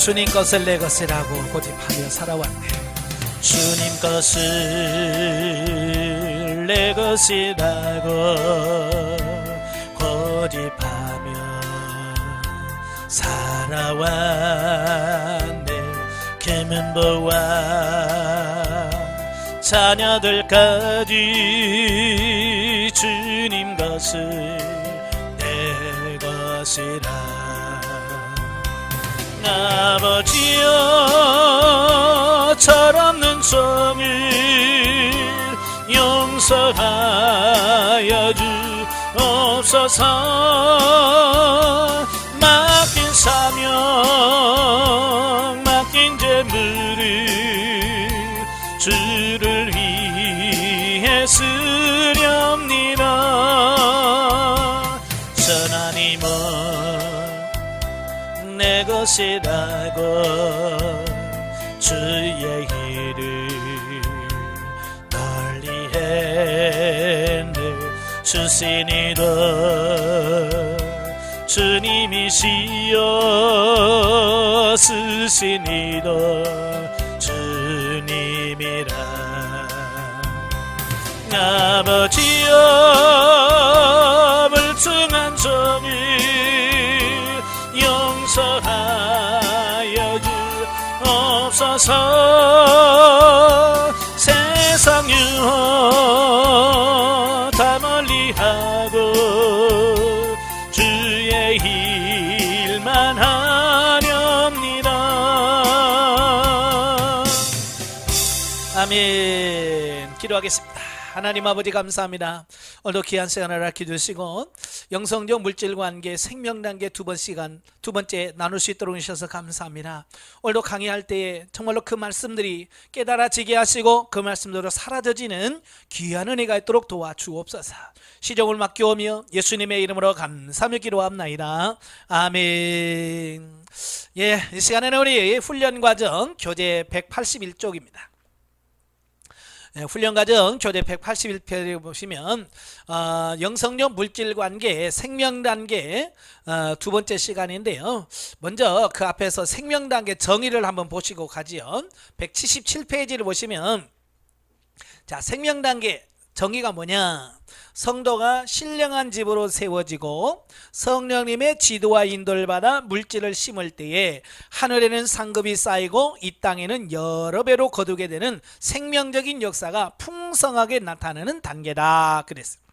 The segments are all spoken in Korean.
주님 것을 내 것이라고 고집하며 살아왔네. 주님 것을 내 것이라고 고집하며 살아왔네. 계면보와 자녀들까지 주님 것을 내 것이라. 아버지여, 철없는 종을 용서하여 주옵소서. 맡긴 사명, 맡긴 재물을 주를 위해 쓰렵니다. 하나님은 내 것이라고 주의 일을 널리 했네. 주시니도 주님이시여 쓰시니도 주님이라. 아버지여, 불충한 종을 용서하여 주옵소서. 세상 유혹 다 멀리하고 주의 일만 하렵니다. 아멘. 기도하겠습니다. 하나님 아버지 감사합니다. 오늘도 귀한 시간을 아껴주시고 영성적 물질관계 생명단계 두 번째 나눌 수 있도록 해주셔서 감사합니다. 오늘도 강의할 때에 정말로 그 말씀들이 깨달아지게 하시고 그 말씀대로 사라져지는 귀한 은혜가 있도록 도와주옵소서. 시종을 맡겨오며 예수님의 이름으로 감사하며 기도합나이다. 아멘. 이 시간에는 우리 훈련과정 교재 181쪽입니다. 훈련과정 교재 181페이지에 보시면 영성적 물질관계 생명단계 두 번째 시간인데요. 먼저 그 앞에서 생명단계 정의를 한번 보시고 가지요. 177페이지를 보시면 자, 생명단계 정의가 뭐냐? 성도가 신령한 집으로 세워지고 성령님의 지도와 인도를 받아 물질을 심을 때에 하늘에는 상급이 쌓이고 이 땅에는 여러 배로 거두게 되는 생명적인 역사가 풍성하게 나타나는 단계다 그랬어요.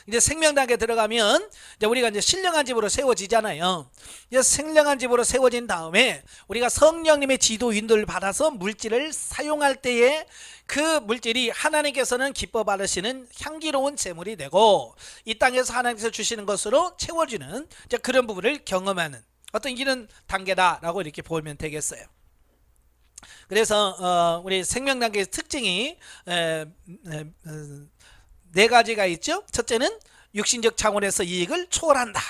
이제 생명 단계 들어가면 이제 우리가 이제 신령한 집으로 세워지잖아요. 이제 신령한 집으로 세워진 다음에 우리가 성령님의 지도 인도를 받아서 물질을 사용할 때에 그 물질이 하나님께서는 기뻐 받으시는 향기로운 제물이 되고 이 땅에서 하나님께서 주시는 것으로 채워주는 이제 그런 부분을 경험하는 어떤 이런 단계다라고 이렇게 보면 되겠어요. 그래서 우리 생명 단계의 특징이 네 가지가 있죠. 첫째는 육신적 차원에서 이익을 초월한다.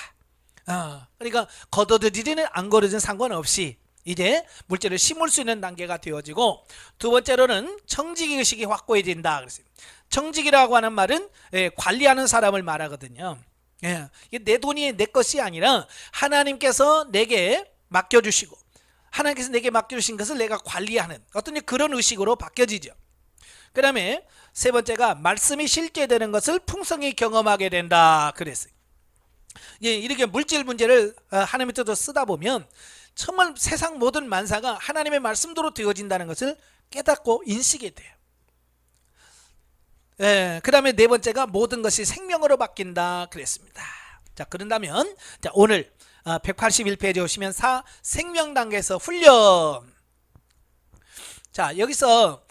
그러니까 거둬들이는 안 거둬들이는 상관없이 이제 물질을 심을 수 있는 단계가 되어지고, 두 번째로는 청지기의식이 확고해진다. 그랬어요. 청지기라고 하는 말은 관리하는 사람을 말하거든요. 내 돈이 내 것이 아니라 하나님께서 내게 맡겨주시고 하나님께서 내게 맡겨주신 것을 내가 관리하는 어떤 그런 의식으로 바뀌어지죠. 그 다음에 세 번째가 말씀이 실제되는 것을 풍성히 경험하게 된다 그랬어요. 이렇게 물질 문제를 하나님의 뜻으로 쓰다 보면 정말 세상 모든 만사가 하나님의 말씀대로 되어진다는 것을 깨닫고 인식이 돼요. 그 다음에 네 번째가 모든 것이 생명으로 바뀐다 그랬습니다. 자, 그런다면 자, 오늘 181페이지에 오시면 생명 단계에서 훈련. 자, 여기서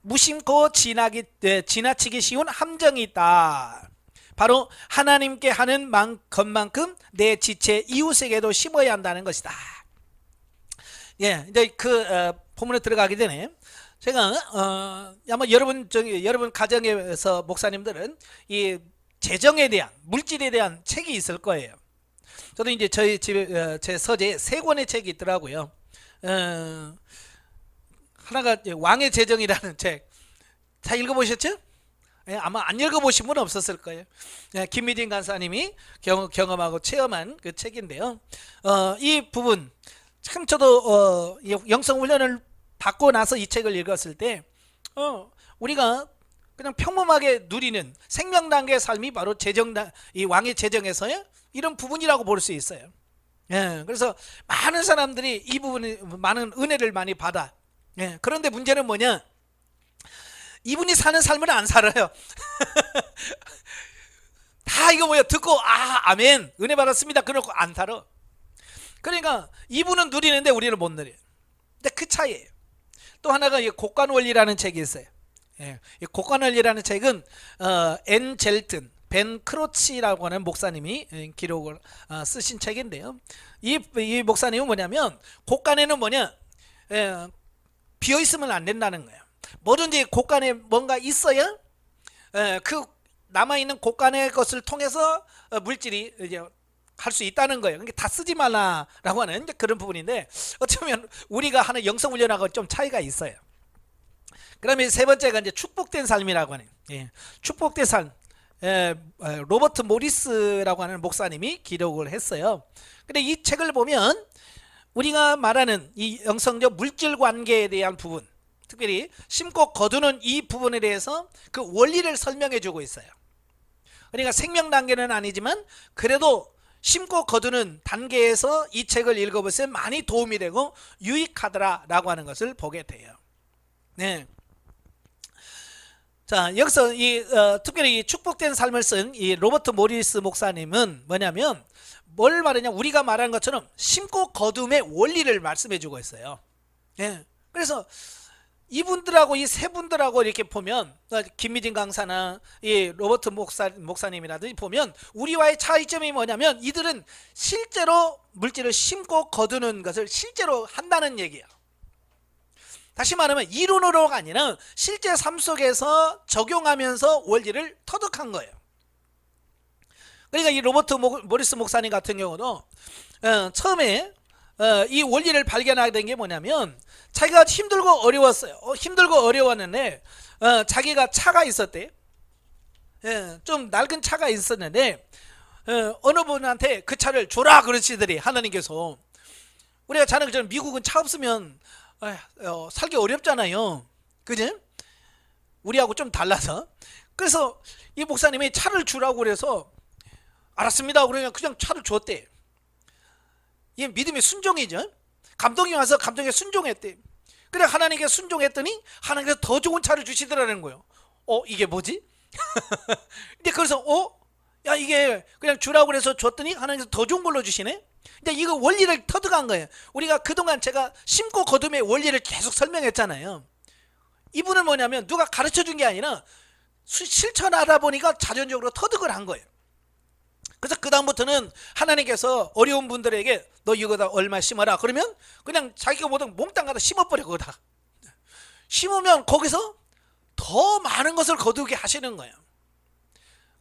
무심코 지나치기 쉬운 함정이 있다. 바로 하나님께 하는 것만큼 내 지체 이웃에게도 심어야 한다는 것이다. 이제 그 본문에 들어가기 전에 제가 아마 여러분 가정에서 목사님들은 이 재정에 대한 물질에 대한 책이 있을 거예요. 저도 이제 저희 집에 제 서재에 3권의 책이 있더라고요. 하나가 왕의 재정이라는 책. 다 읽어보셨죠? 아마 안 읽어보신 분은 없었을 거예요. 김미진 간사님이 경험하고 체험한 그 책인데요. 이 부분 참 저도 영성 훈련을 받고 나서 이 책을 읽었을 때 우리가 그냥 평범하게 누리는 생명 단계의 삶이 바로 이 왕의 재정에서의 이런 부분이라고 볼 수 있어요. 예, 그래서 많은 사람들이 이 부분에 많은 은혜를 많이 받아. 예, 그런데 문제는 뭐냐? 이분이 사는 삶을 안 살아요. 다 이거 뭐야 듣고 아멘 은혜 받았습니다 그러고 안 살아. 그러니까 이분은 누리는데 우리는 못 누려. 근데 그 차이예요. 또 하나가 이 곡간원리라는 책이 있어요. 예, 이 곡간원리라는 책은 앤 젤튼 벤 크로치라고 하는 목사님이 기록을 쓰신 책인데요. 이 목사님은 뭐냐면 곡간에는 뭐냐 비어 있으면 안 된다는 거예요. 뭐든지 곡간에 뭔가 있어야 그 남아있는 곡간의 것을 통해서 물질이 이제 할 수 있다는 거예요. 그러니까 다 쓰지 말라라고 하는 그런 부분인데 어쩌면 우리가 하는 영성 훈련하고 좀 차이가 있어요. 그다음에 세 번째가 이제 축복된 삶이라고 하는 축복된 삶. 로버트 모리스라고 하는 목사님이 기록을 했어요. 근데 이 책을 보면 우리가 말하는 이 영성적 물질 관계에 대한 부분, 특별히 심고 거두는 이 부분에 대해서 그 원리를 설명해 주고 있어요. 그러니까 생명 단계는 아니지만 그래도 심고 거두는 단계에서 이 책을 읽어보시면 많이 도움이 되고 유익하더라라고 하는 것을 보게 돼요. 네. 자, 여기서 특별히 이 축복된 삶을 쓴 이 로버트 모리스 목사님은 뭐냐면 뭘 말하냐? 우리가 말한 것처럼 심고 거둠의 원리를 말씀해 주고 있어요. 예. 그래서 이분들하고 이 세 분들하고 이렇게 보면 김미진 강사나 이 로버트 목사님이라든지 보면 우리와의 차이점이 뭐냐면 이들은 실제로 물질을 심고 거두는 것을 실제로 한다는 얘기예요. 다시 말하면 이론으로가 아니라 실제 삶 속에서 적용하면서 원리를 터득한 거예요. 그러니까 이 로버트 모리스 목사님 같은 경우도 처음에 이 원리를 발견하게 된 게 뭐냐면 자기가 힘들고 어려웠어요. 힘들고 어려웠는데 자기가 차가 있었대. 좀 낡은 차가 있었는데 어느 분한테 그 차를 줘라 그러시더니 하나님께서 우리가 자는 것처럼 미국은 차 없으면 살기 어렵잖아요. 그지? 우리하고 좀 달라서. 그래서 이 목사님이 차를 주라고 그래서 알았습니다. 그러니까 그냥 차를 줬대. 이게 믿음의 순종이죠. 감동이 와서 감동에 순종했대. 그래 하나님께 순종했더니 하나님께서 더 좋은 차를 주시더라는 거예요. 이게 뭐지? 근데 그래서 야 이게 그냥 주라고 그래서 줬더니 하나님께서 더 좋은 걸로 주시네. 근데 이거 원리를 터득한 거예요. 우리가 그동안 제가 심고 거둠의 원리를 계속 설명했잖아요. 이분은 뭐냐면 누가 가르쳐 준 게 아니라 실천하다 보니까 자연적으로 터득을 한 거예요. 그래서 그 다음부터는 하나님께서 어려운 분들에게 너 이거다 얼마 심어라 그러면 그냥 자기가 뭐든 몽땅 가다 심어버려. 거기다 심으면 거기서 더 많은 것을 거두게 하시는 거예요.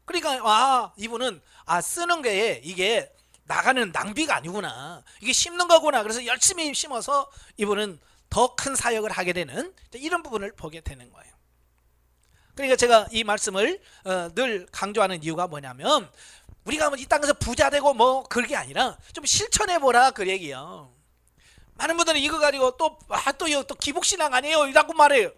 그러니까 이분은 쓰는 게 이게 나가는 낭비가 아니구나, 이게 심는 거구나. 그래서 열심히 심어서 이분은 더 큰 사역을 하게 되는 이런 부분을 보게 되는 거예요. 그러니까 제가 이 말씀을 늘 강조하는 이유가 뭐냐면 우리가 이 땅에서 부자 되고 뭐 그런 게 아니라 좀 실천해 보라 그 얘기요. 많은 분들은 이거 가지고 또 기복신앙 아니에요 이라고 말해요.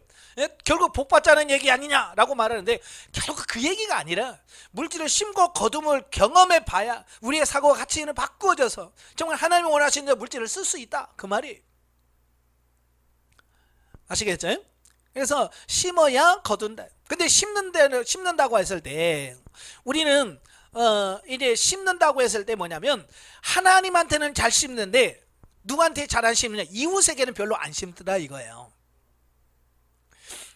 결국 복 받자는 얘기 아니냐라고 말하는데 결국 그 얘기가 아니라 물질을 심고 거둠을 경험해 봐야 우리의 사고와 가치는 바꾸어져서 정말 하나님이 원하시는 물질을 쓸 수 있다 그 말이. 아시겠죠? 그래서 심어야 거둔다. 근데 심는다고 했을 때 우리는 이제 심는다고 했을 때 뭐냐면 하나님한테는 잘 심는데 누구한테 잘 안 심느냐, 이웃에게는 별로 안 심더라 이거예요.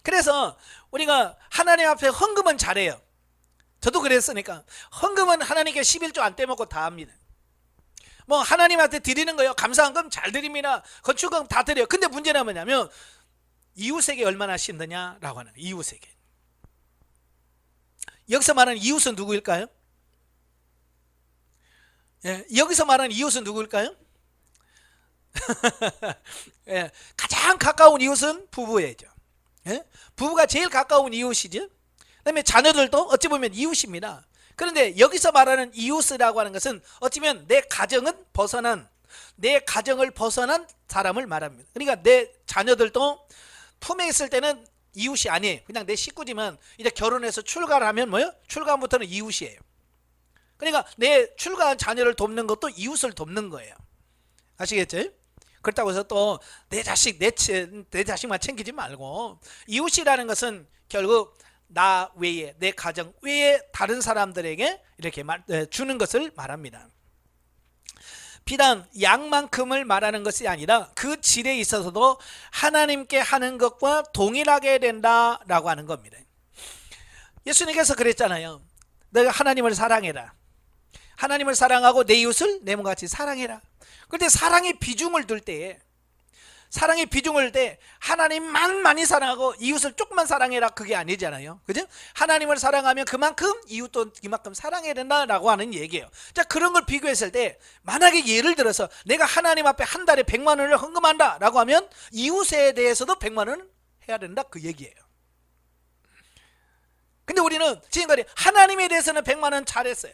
그래서 우리가 하나님 앞에 헌금은 잘해요. 저도 그랬으니까 헌금은 하나님께 11조 안 떼먹고 다 합니다. 뭐 하나님한테 드리는 거요 감사헌금 잘 드립니다. 건축금 다 드려요. 근데 문제는 뭐냐면 이웃에게 얼마나 심느냐라고 하는 거예요. 이웃에게. 여기서 말하는 이웃은 누구일까요? 여기서 말하는 이웃은 누구일까요? 가장 가까운 이웃은 부부예죠. 부부가 제일 가까운 이웃이죠. 그 다음에 자녀들도 어찌 보면 이웃입니다. 그런데 여기서 말하는 이웃이라고 하는 것은 어찌 보면 내 가정은 벗어난 내 가정을 벗어난 사람을 말합니다. 그러니까 내 자녀들도 품에 있을 때는 이웃이 아니에요. 그냥 내 식구지만 이제 결혼해서 출가를 하면 뭐예요? 출가부터는 이웃이에요. 그러니까 내 출가한 자녀를 돕는 것도 이웃을 돕는 거예요. 아시겠죠? 그렇다고 해서 또 내 자식 내 자식만 챙기지 말고, 이웃이라는 것은 결국 나 외에, 내 가정 외에 다른 사람들에게 이렇게 주는 것을 말합니다. 비단 양만큼을 말하는 것이 아니라 그 질에 있어서도 하나님께 하는 것과 동일하게 된다라고 하는 겁니다. 예수님께서 그랬잖아요. 내가 하나님을 사랑해라. 하나님을 사랑하고 내 이웃을 내 몸같이 사랑해라. 그런데 사랑의 비중을 둘 때에, 사랑의 비중을 때 하나님만 많이 사랑하고 이웃을 조금만 사랑해라, 그게 아니잖아요. 그죠? 하나님을 사랑하면 그만큼 이웃도 그만큼 사랑해야 된다라고 하는 얘기예요. 자, 그런 걸 비교했을 때 만약에 예를 들어서 내가 하나님 앞에 한 달에 100만 원을 헌금한다라고 하면 이웃에 대해서도 100만 원을 해야 된다, 그 얘기예요. 근데 우리는 지금까지 하나님에 대해서는 100만 원 잘했어요.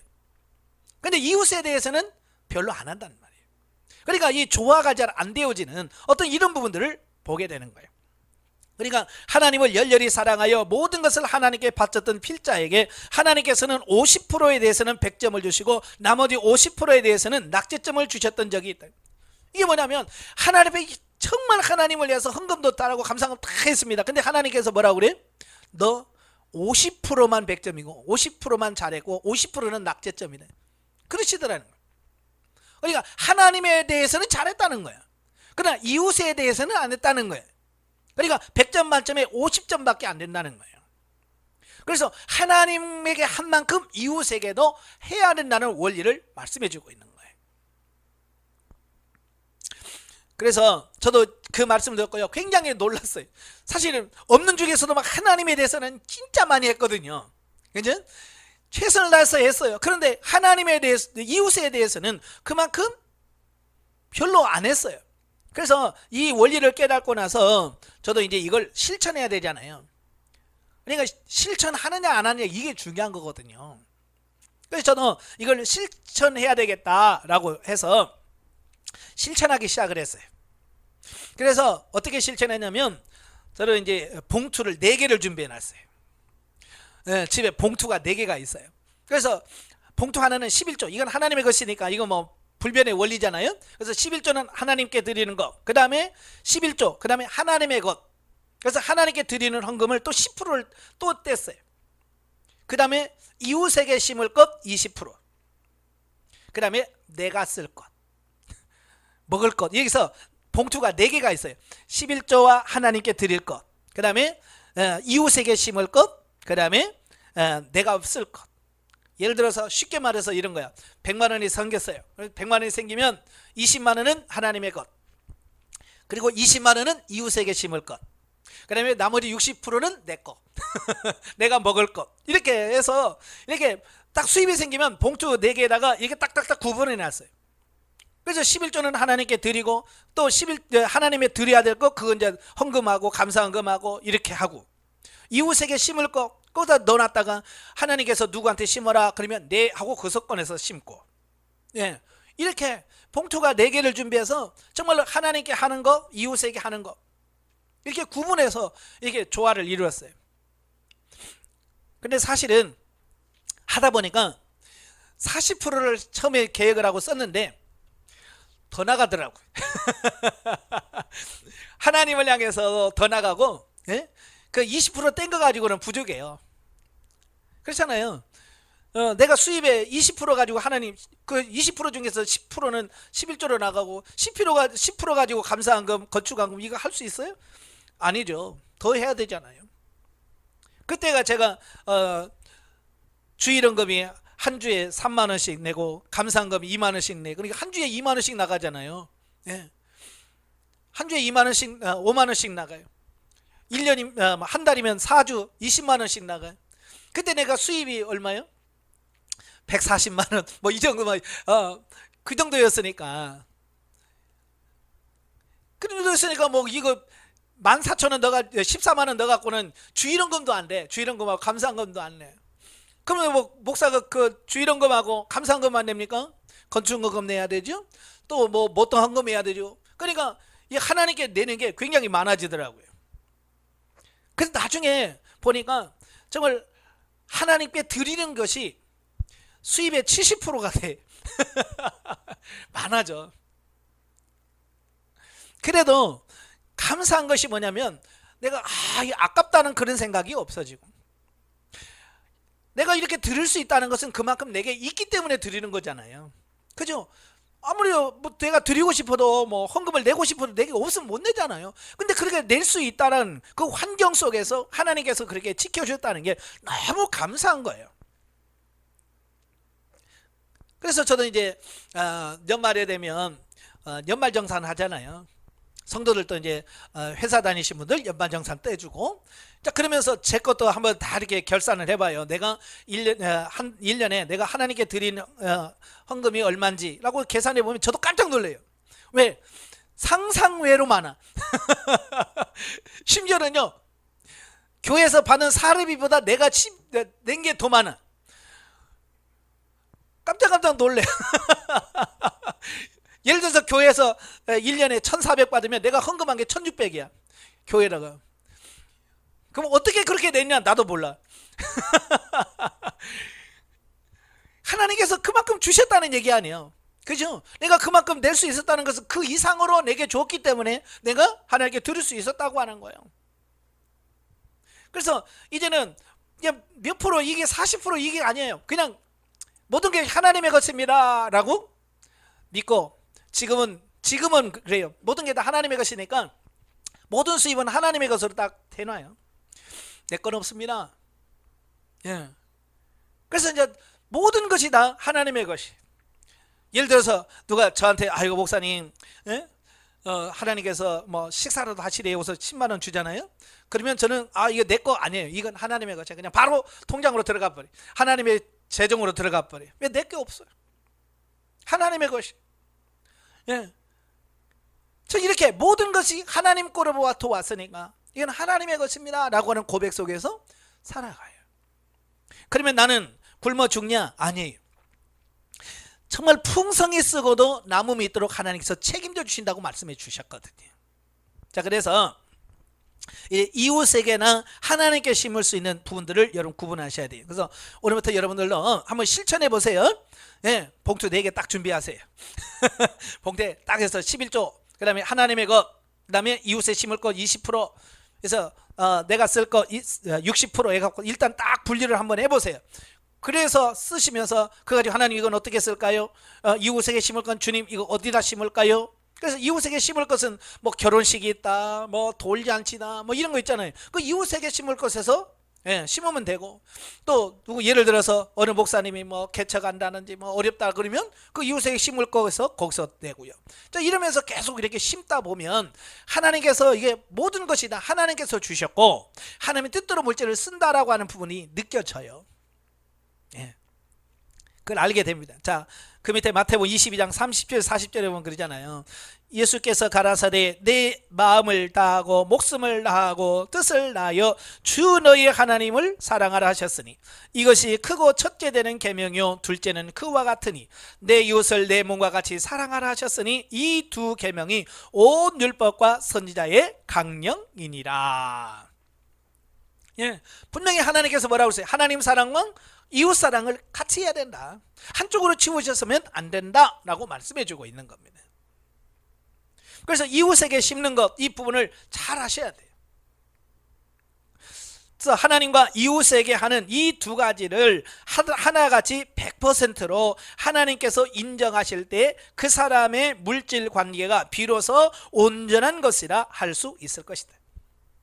근데 이웃에 대해서는 별로 안 한다는 말이에요. 그러니까 이 조화가 잘 안 되어지는 어떤 이런 부분들을 보게 되는 거예요. 그러니까 하나님을 열렬히 사랑하여 모든 것을 하나님께 바쳤던 필자에게 하나님께서는 50%에 대해서는 100점을 주시고 나머지 50%에 대해서는 낙제점을 주셨던 적이 있다. 이게 뭐냐면 하나님의 정말 하나님을 위해서 헌금도 따르고 감사금 다 했습니다. 근데 하나님께서 뭐라고 그래? 너 50%만 100점이고 50%만 잘했고 50%는 낙제점이다. 그러시더라는 거예요. 그러니까 하나님에 대해서는 잘했다는 거야. 그러나 이웃에 대해서는 안 했다는 거예요. 그러니까 100점 만점에 50점밖에 안 된다는 거예요. 그래서 하나님에게 한 만큼 이웃에게도 해야 된다는 원리를 말씀해 주고 있는 거예요. 그래서 저도 그 말씀을 듣고요, 굉장히 놀랐어요. 사실은 없는 중에서도 막 하나님에 대해서는 진짜 많이 했거든요. 그죠? 최선을 다해서 했어요. 그런데 하나님에 대해서, 이웃에 대해서는 그만큼 별로 안 했어요. 그래서 이 원리를 깨닫고 나서 저도 이제 이걸 실천해야 되잖아요. 그러니까 실천하느냐 안 하느냐, 이게 중요한 거거든요. 그래서 저는 이걸 실천해야 되겠다라고 해서 실천하기 시작을 했어요. 그래서 어떻게 실천했냐면 저는 이제 봉투를 4개를 준비해 놨어요. 집에 봉투가 4개가 있어요. 그래서 봉투 하나는 11조, 이건 하나님의 것이니까 이거 뭐 불변의 원리잖아요. 그래서 11조는 하나님께 드리는 것, 그 다음에 11조, 그 다음에 하나님의 것. 그래서 하나님께 드리는 헌금을 또 10%를 또 뗐어요. 그 다음에 이웃에게 심을 것 20%, 그 다음에 내가 쓸 것, 먹을 것. 여기서 봉투가 4개가 있어요. 11조와 하나님께 드릴 것, 그 다음에 이웃에게 심을 것, 그 다음에 내가 쓸 것. 예를 들어서 쉽게 말해서 이런 거야. 100만 원이 생겼어요. 100만 원이 생기면 20만 원은 하나님의 것, 그리고 20만 원은 이웃에게 심을 것, 그 다음에 나머지 60%는 내 것 내가 먹을 것. 이렇게 해서 이렇게 딱 수입이 생기면 봉투 4개에다가 이렇게 딱딱딱 구분해 놨어요. 그래서 11조는 하나님께 드리고 또 하나님에 드려야 될 것, 그건 이제 헌금하고 감사헌금하고 이렇게 하고, 이웃에게 심을 것 거기다 넣어놨다가 하나님께서 누구한테 심어라 그러면 네 하고 그 서건에서 심고, 예, 이렇게 봉투가 4개를 준비해서 정말로 하나님께 하는 거, 이웃에게 하는 거, 이렇게 구분해서 이렇게 조화를 이루었어요. 근데 사실은 하다 보니까 40%를 처음에 계획을 하고 썼는데 더 나가더라고요. 하나님을 향해서 더 나가고, 예? 그 20% 뗀 거 가지고는 부족해요. 그렇잖아요. 내가 수입의 20% 가지고 하나님, 그 20% 중에서 10%는 11조로 나가고 10% 가지고 감사한금, 건축한금 이거 할 수 있어요? 아니죠. 더 해야 되잖아요. 그때가 제가 주일헌금이 한 주에 3만 원씩 내고 감사한금이 2만 원씩 내고, 그러니까 한 주에 2만 원씩 나가잖아요. 예. 한 주에 2만 원씩, 5만 원씩 나가요. 1년이 한 달이면 4주 20만 원씩 나가요. 그때 내가 수입이 얼마요? 140만 원, 뭐 이 정도, 그 정도였으니까. 그 정도였으니까 뭐 이거 14,000원 넣어가 14만 원 넣어갖고는 주일헌금도 안 돼. 주일헌금하고 감사헌금도 안 내. 그러면 뭐 목사가 그 주일헌금하고 감사헌금만 냅니까? 건축헌금 내야 되죠. 또 뭐 어떤 헌금해야 되죠. 그러니까 이 하나님께 내는 게 굉장히 많아지더라고요. 그래서 나중에 보니까 정말 하나님께 드리는 것이 수입의 70%가 돼. 많아져. 그래도 감사한 것이 뭐냐면 내가 이게 아깝다는 그런 생각이 없어지고, 내가 이렇게 드릴 수 있다는 것은 그만큼 내게 있기 때문에 드리는 거잖아요. 그죠? 아무리 뭐 내가 드리고 싶어도 뭐 헌금을 내고 싶어도 내게 없으면 못 내잖아요. 근데 그렇게 낼 수 있다는 그 환경 속에서 하나님께서 그렇게 지켜주셨다는 게 너무 감사한 거예요. 그래서 저도 이제 연말에 되면 연말정산 하잖아요. 성도들도 이제 회사 다니신 분들 연말정산 떼주고, 자 그러면서 제 것도 한번 다 이렇게 결산을 해봐요. 내가 1년에 내가 하나님께 드리는 헌금이 얼마인지 라고 계산해 보면 저도 깜짝 놀래요. 왜? 상상외로 많아. 심지어는요, 교회에서 받는 사례비보다 내가 낸 게 더 많아. 깜짝 놀래. 예를 들어서 교회에서 1년에 1,400 받으면 내가 헌금한 게 1,600이야 교회다가. 그럼 어떻게 그렇게 냈냐 나도 몰라. 하나님께서 그만큼 주셨다는 얘기 아니에요. 그죠? 내가 그만큼 낼 수 있었다는 것은 그 이상으로 내게 줬기 때문에 내가 하나님께 드릴 수 있었다고 하는 거예요. 그래서 이제는 몇 프로, 이게 40% 이게 아니에요. 그냥 모든 게 하나님의 것입니다 라고 믿고, 지금은 그래요. 모든 게 다 하나님의 것이니까 모든 수입은 하나님의 것으로 딱 대놔요. 내 건 없습니다. 예. 그래서 이제 모든 것이 다 하나님의 것이. 예를 들어서 누가 저한테 아이고 목사님, 예? 하나님께서 뭐 식사라도 하시래요. 그래서 10만 원 주잖아요. 그러면 저는 이거 내 거 아니에요. 이건 하나님의 것이야. 그냥 바로 통장으로 들어가 버려. 하나님의 재정으로 들어가 버려. 왜 내 게 없어요? 하나님의 것이. 예. 저 이렇게 모든 것이 하나님 거로부터 왔으니까 이건 하나님의 것입니다 라고 하는 고백 속에서 살아가요. 그러면 나는 굶어 죽냐? 아니에요. 정말 풍성히 쓰고도 남음이 있도록 하나님께서 책임져 주신다고 말씀해 주셨거든요. 자, 그래서 이웃에게나 하나님께 심을 수 있는 부분들을 여러분 구분하셔야 돼요. 그래서 오늘부터 여러분들로 한번 실천해 보세요. 예, 봉투 4개 딱 준비하세요. 봉투에 딱 해서 11조, 그 다음에 하나님의 것, 그 다음에 이웃에 심을 것 20%, 그래서 내가 쓸 것 60% 해갖고 일단 딱 분리를 한번 해보세요. 그래서 쓰시면서 그거 가지고 하나님 이건 어떻게 쓸까요? 이웃에게 심을 건 주님 이거 어디다 심을까요? 그래서 이웃에게 심을 것은 뭐 결혼식이 있다, 뭐 돌잔치다, 뭐 이런 거 있잖아요. 그 이웃에게 심을 것에서 심으면 되고, 또 누구 예를 들어서 어느 목사님이 뭐 개척한다는지 뭐 어렵다 그러면 그 이웃에게 심을 것에서 거기서 내고요. 자, 이러면서 계속 이렇게 심다 보면 하나님께서 이게 모든 것이 다 하나님께서 주셨고 하나님의 뜻대로 물질을 쓴다라고 하는 부분이 느껴져요. 예. 그걸 알게 됩니다. 자, 그 밑에 마태복음 22장 30절 40절에 보면 그러잖아요. 예수께서 가라사대 내 마음을 다하고 목숨을 다하고 뜻을 다하여 주 너희 하나님을 사랑하라 하셨으니 이것이 크고 첫째 되는 계명이요 둘째는 그와 같으니 내 이웃을 내 몸과 같이 사랑하라 하셨으니 이 두 계명이 온 율법과 선지자의 강령이니라. 예, 분명히 하나님께서 뭐라고 했어요? 하나님 사랑과 이웃 사랑을 같이 해야 된다. 한쪽으로 치우셨으면 안 된다라고 말씀해 주고 있는 겁니다. 그래서 이웃에게 심는 것, 이 부분을 잘 하셔야 돼요. 그래서 하나님과 이웃에게 하는 이 두 가지를 하나같이 100%로 하나님께서 인정하실 때 그 사람의 물질 관계가 비로소 온전한 것이라 할 수 있을 것이다.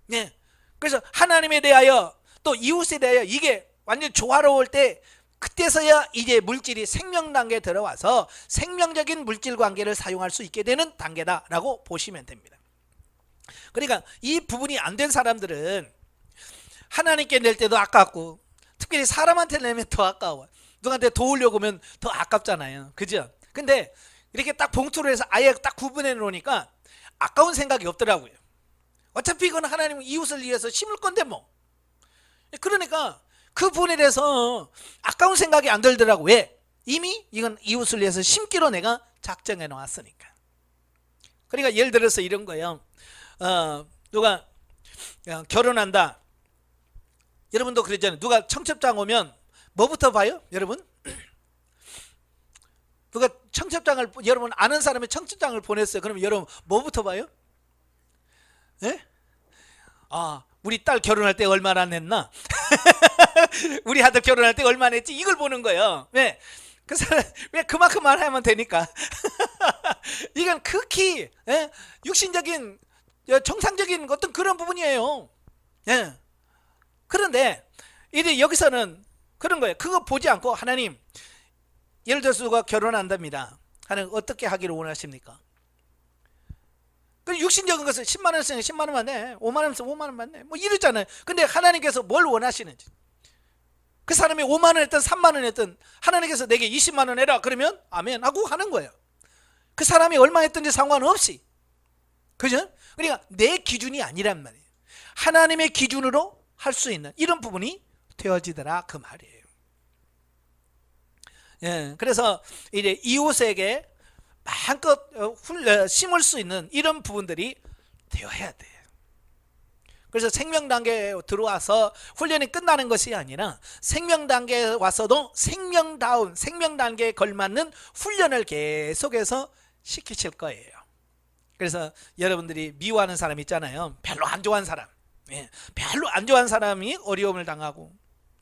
네. 그래서 하나님에 대하여 또 이웃에 대하여 이게 완전 조화로울 때 그때서야 이제 물질이 생명 단계에 들어와서 생명적인 물질 관계를 사용할 수 있게 되는 단계다라고 보시면 됩니다. 그러니까 이 부분이 안 된 사람들은 하나님께 낼 때도 아깝고 특별히 사람한테 내면 더 아까워. 누구한테 도우려고 하면 더 아깝잖아요. 그죠? 근데 이렇게 딱 봉투로 해서 아예 딱 구분해 놓으니까 아까운 생각이 없더라고요. 어차피 이건 하나님 이웃을 위해서 심을 건데 뭐. 그러니까 그 부분에 대해서 아까운 생각이 안 들더라고. 왜? 이미 이건 이웃을 위해서 심기로 내가 작정해 놓았으니까. 그러니까 예를 들어서 이런 거예요. 누가 결혼한다. 여러분도 그랬잖아요. 누가 청첩장 오면 뭐부터 봐요? 여러분? 누가 청첩장을, 여러분 아는 사람이 청첩장을 보냈어요. 그러면 여러분 뭐부터 봐요? 예? 우리 딸 결혼할 때 얼마나 냈나? 우리 아들 결혼할 때 얼마나 냈지? 이걸 보는 거예요. 왜? 그 사람 왜 그만큼만 하면 되니까. 이건 극히 육신적인 정상적인 어떤 그런 부분이에요. 예. 그런데 이제 여기서는 그런 거예요. 그거 보지 않고 하나님, 예를 들어서 누가 결혼한답니다. 하나님 어떻게 하기를 원하십니까? 그 육신적인 것을 10만 원 쓰면 10만 원만 내, 5만 원 쓰면 5만 원만 내, 뭐 이러잖아요. 근데 하나님께서 뭘 원하시는지, 그 사람이 5만 원 했든 3만 원 했든 하나님께서 내게 20만 원 해라 그러면 아멘 하고 하는 거예요. 그 사람이 얼마 했든지 상관없이. 그죠? 그러니까 내 기준이 아니란 말이에요. 하나님의 기준으로 할 수 있는 이런 부분이 되어지더라 그 말이에요. 예, 그래서 이제 이웃에게 마음껏 심을 수 있는 이런 부분들이 되어야 돼요. 그래서 생명 단계에 들어와서 훈련이 끝나는 것이 아니라 생명 단계에 와서도 생명다운 생명 단계에 걸맞는 훈련을 계속해서 시키실 거예요. 그래서 여러분들이 미워하는 사람 있잖아요. 별로 안 좋아하는 사람, 별로 안 좋아하는 사람이 어려움을 당하고,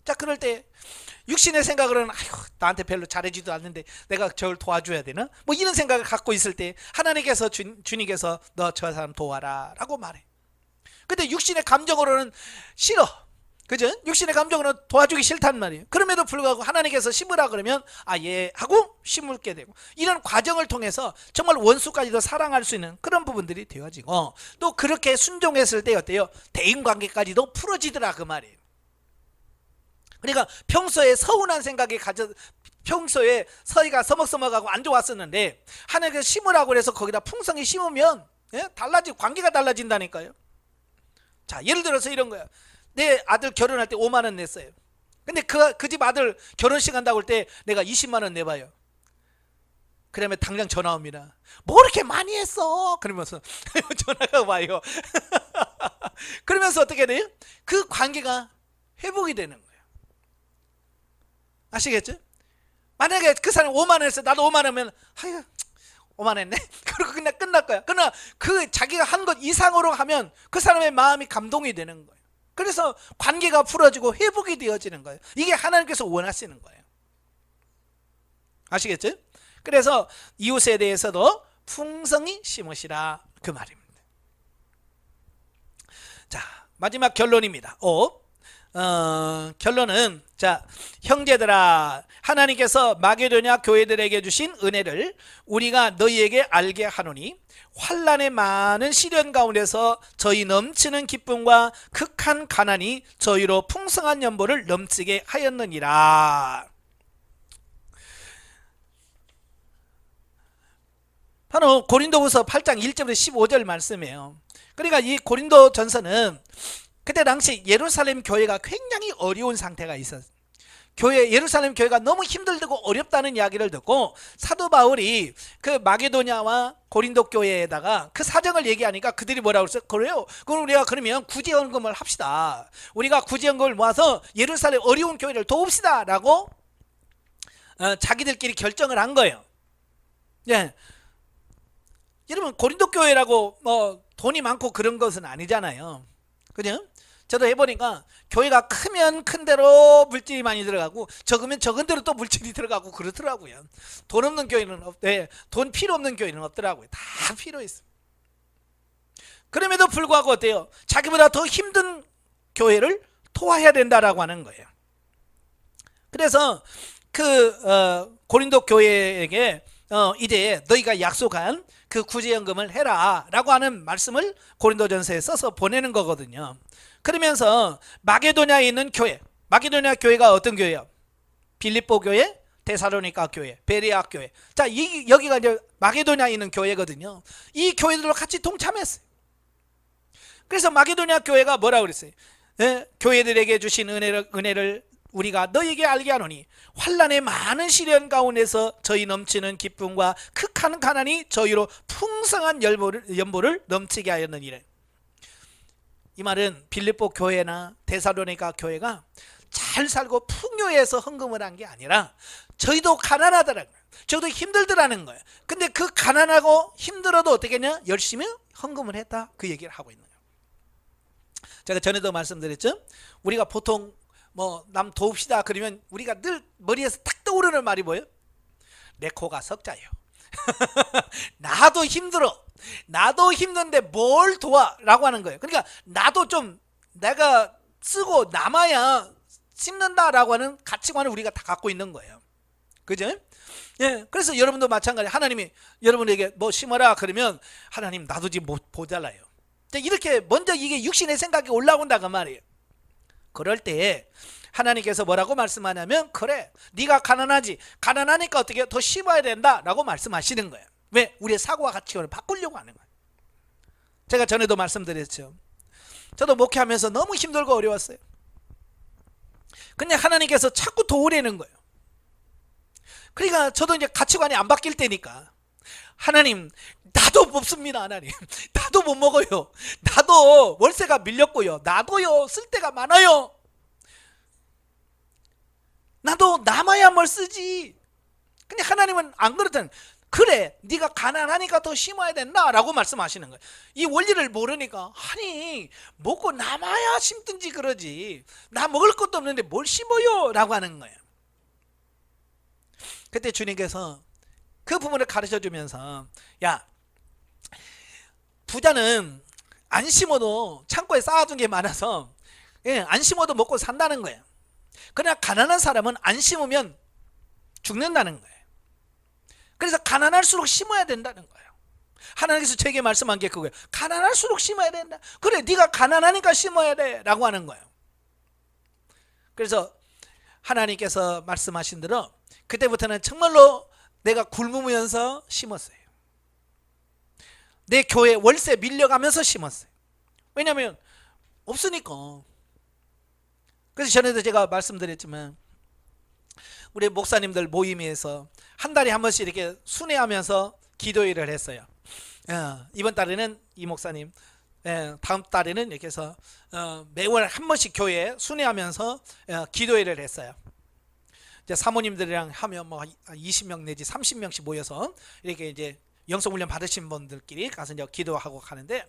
자 그럴 때 육신의 생각으로는 아이고 나한테 별로 잘해주지도 않는데 내가 저를 도와줘야 되나? 뭐 이런 생각을 갖고 있을 때 하나님께서 주님께서 너 저 사람 도와라 라고 말해. 근데 육신의 감정으로는 싫어, 그죠? 육신의 감정으로는 도와주기 싫단 말이에요. 그럼에도 불구하고 하나님께서 심으라 그러면 예 하고 심을게 되고, 이런 과정을 통해서 정말 원수까지도 사랑할 수 있는 그런 부분들이 되어지고, 또 그렇게 순종했을 때 어때요? 대인관계까지도 풀어지더라 그 말이에요. 그러니까 평소에 서운한 생각이 평소에 서희가 서먹서먹하고 안 좋았었는데 하나님께서 심으라고 해서 거기다 풍성히 심으면 관계가 달라진다니까요. 자 예를 들어서 이런 거야. 내 아들 결혼할 때 5만 원 냈어요. 근데 그 집 아들 결혼식 한다고 할 때 내가 20만 원 내봐요. 그러면 당장 전화 옵니다. 뭐 이렇게 많이 했어? 그러면서 전화가 와요. 그러면서 어떻게 돼요? 그 관계가 회복이 되는 거예요. 아시겠죠? 만약에 그 사람이 5만 원 했어, 나도 5만 원 하면 아유 5만 원 했네? 그리고 그냥 끝날 거야. 그러나 그 자기가 한 것 이상으로 하면 그 사람의 마음이 감동이 되는 거예요. 그래서 관계가 풀어지고 회복이 되어지는 거예요. 이게 하나님께서 원하시는 거예요. 아시겠죠? 그래서 이웃에 대해서도 풍성히 심으시라 그 말입니다. 자 마지막 결론입니다. 결론은, 자 형제들아, 하나님께서 마게도냐 교회들에게 주신 은혜를 우리가 너희에게 알게 하노니 환난의 많은 시련 가운데서 저희 넘치는 기쁨과 극한 가난이 저희로 풍성한 연보를 넘치게 하였느니라. 바로 고린도후서 8장 1절부터 15절 말씀이에요. 그러니까 이 고린도전서는 그때 당시 예루살렘 교회가 굉장히 어려운 상태가 있었어요. 예루살렘 교회가 너무 힘들고 어렵다는 이야기를 듣고 사도 바울이 그 마게도냐와 고린도 교회에다가 그 사정을 얘기하니까 그들이 뭐라고 그랬어요? 그래요? 그럼 우리가 그러면 구제연금을 합시다. 우리가 구제연금을 모아서 예루살렘 어려운 교회를 도웁시다 라고 자기들끼리 결정을 한 거예요. 예. 여러분 고린도 교회라고 뭐 돈이 많고 그런 것은 아니잖아요. 그죠? 저도 해보니까 교회가 크면 큰 대로 물질이 많이 들어가고 적으면 적은 대로 또 물질이 들어가고 그렇더라고요. 돈 없는 교회는 돈 필요 없는 교회는 없더라고요. 다 필요 있어요. 그럼에도 불구하고 어때요? 자기보다 더 힘든 교회를 도와야 된다라고 하는 거예요. 그래서 고린도 교회에게 이제 너희가 약속한 그 구제연금을 해라 라고 하는 말씀을 고린도전서에 써서 보내는 거거든요. 그러면서 마게도냐에 있는 교회, 마게도냐 교회가 어떤 교회예요? 빌립보 교회, 데살로니가 교회, 베레아 교회. 자, 여기가 이제 마게도냐에 있는 교회거든요. 이 교회들로 같이 동참했어요. 그래서 마게도냐 교회가 뭐라고 그랬어요? 교회들에게 주신 은혜를 우리가 너에게 알게 하노니 환난의 많은 시련 가운데서 저희 넘치는 기쁨과 극한 가난이 저희로 풍성한 연보를 넘치게 하였느니라. 이 말은 빌립보 교회나 데살로니가 교회가 잘 살고 풍요해서 헌금을 한 게 아니라 저희도 가난하더라고요. 저희도 힘들더라는 거예요. 근데 그 가난하고 힘들어도 어떻게 했냐? 열심히 헌금을 했다, 그 얘기를 하고 있는 거예요. 제가 전에도 말씀드렸죠. 우리가 보통 뭐 남 도웁시다 그러면 우리가 늘 머리에서 탁 떠오르는 말이 뭐예요? 내 코가 석자예요. 나도 힘들어, 나도 힘든데 뭘 도와? 라고 하는 거예요. 그러니까 나도 좀 내가 쓰고 남아야 씹는다라고 하는 가치관을 우리가 다 갖고 있는 거예요. 그죠? 예, 그래서 여러분도 마찬가지. 하나님이 여러분에게 뭐 심어라 그러면 하나님 나도 지금 못 보잘라요. 이렇게 먼저 이게 육신의 생각이 올라온다 그 말이에요. 그럴 때 하나님께서 뭐라고 말씀하냐면, 그래 네가 가난하지, 가난하니까 어떻게 더 심어야 된다라고 말씀하시는 거예요. 왜? 우리의 사고와 가치관을 바꾸려고 하는 거예요. 제가 전에도 말씀드렸죠. 저도 목회하면서 너무 힘들고 어려웠어요. 근데 하나님께서 자꾸 도우려는 거예요. 그러니까 저도 이제 가치관이 안 바뀔 때니까, 하나님 나도 없습니다. 하나님 나도 못 먹어요. 나도 월세가 밀렸고요. 나도요 쓸 데가 많아요. 나도 남아야 뭘 쓰지. 근데 하나님은 안 그렇다는, 그래 네가 가난하니까 더 심어야 된다라고 말씀하시는 거예요. 이 원리를 모르니까, 아니 먹고 남아야 심든지 그러지, 나 먹을 것도 없는데 뭘 심어요? 라고 하는 거예요. 그때 주님께서 그 부분을 가르쳐 주면서, 야 부자는 안 심어도 창고에 쌓아둔 게 많아서 안 심어도 먹고 산다는 거예요. 그러나 가난한 사람은 안 심으면 죽는다는 거예요. 그래서 가난할수록 심어야 된다는 거예요. 하나님께서 제게 말씀한 게 그거예요. 가난할수록 심어야 된다. 그래 네가 가난하니까 심어야 돼 라고 하는 거예요. 그래서 하나님께서 말씀하신 대로 그때부터는 정말로 내가 굶으면서 심었어요. 내 교회 월세 밀려가면서 심었어요. 왜냐하면 없으니까. 그래서 전에도 제가 말씀드렸지만, 우리 목사님들 모임에서 한 달에 한 번씩 이렇게 순회하면서 기도회를 했어요. 이번 달에는 이 목사님, 다음 달에는 이렇게 해서 매월 한 번씩 교회에 순회하면서 기도회를 했어요. 이제 사모님들이랑 하면 뭐 20명 내지 30명씩 모여서 이렇게 이제 영성훈련 받으신 분들끼리 가서 이제 기도하고 가는데,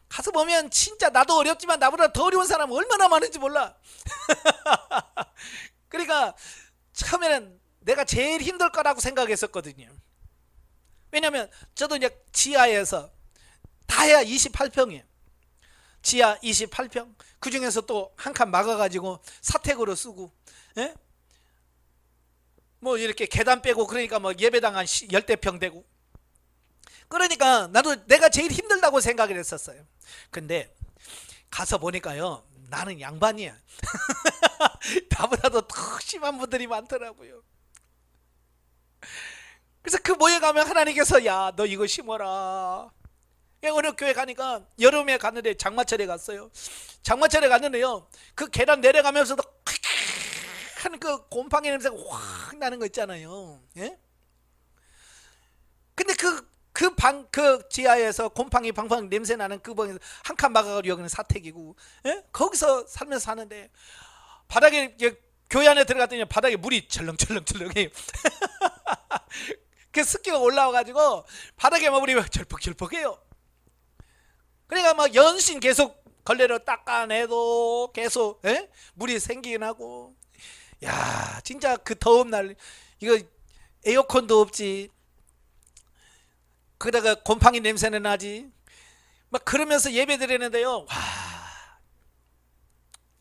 가서 보면 진짜 나도 어렵지만 나보다 더 어려운 사람 얼마나 많은지 몰라. 그러니까 처음에는 내가 제일 힘들 거라고 생각했었거든요. 왜냐면 저도 이제 지하에서 다 해야 28평이에요. 지하 28평, 그 중에서 또 한 칸 막아가지고 사택으로 쓰고, 예? 뭐 이렇게 계단 빼고, 그러니까 뭐 예배당 한 10대평 되고, 그러니까 나도 내가 제일 힘들다고 생각을 했었어요. 근데 가서 보니까요, 나는 양반이야. 나보다도 더 심한 분들이 많더라고요. 그래서 그 모여 가면 하나님께서, 야 너 이거 심어라. 어느 교회 가니까 여름에 갔는데 장마철에 갔어요. 장마철에 갔는데요, 그 계단 내려가면서도 하는 그 곰팡이 냄새가 확 나는 거 있잖아요. 예? 근데 그 지하에서 곰팡이 방팡 냄새 나는 그 방에서 한 칸 막아가지고, 여기는 사택이고, 예? 거기서 살면서 사는데, 바닥에 교회 안에 들어갔더니 바닥에 물이 철렁철렁철렁해요. 그 습기가 올라와가지고 바닥에 막 물이 절퍽절퍽해요. 그러니까 막 연신 계속 걸레로 닦아내도 계속 물이 생기긴 하고, 야 진짜 그 더운 날 이거 에어컨도 없지, 거기다가 곰팡이 냄새는 나지, 막 그러면서 예배 드리는데요, 와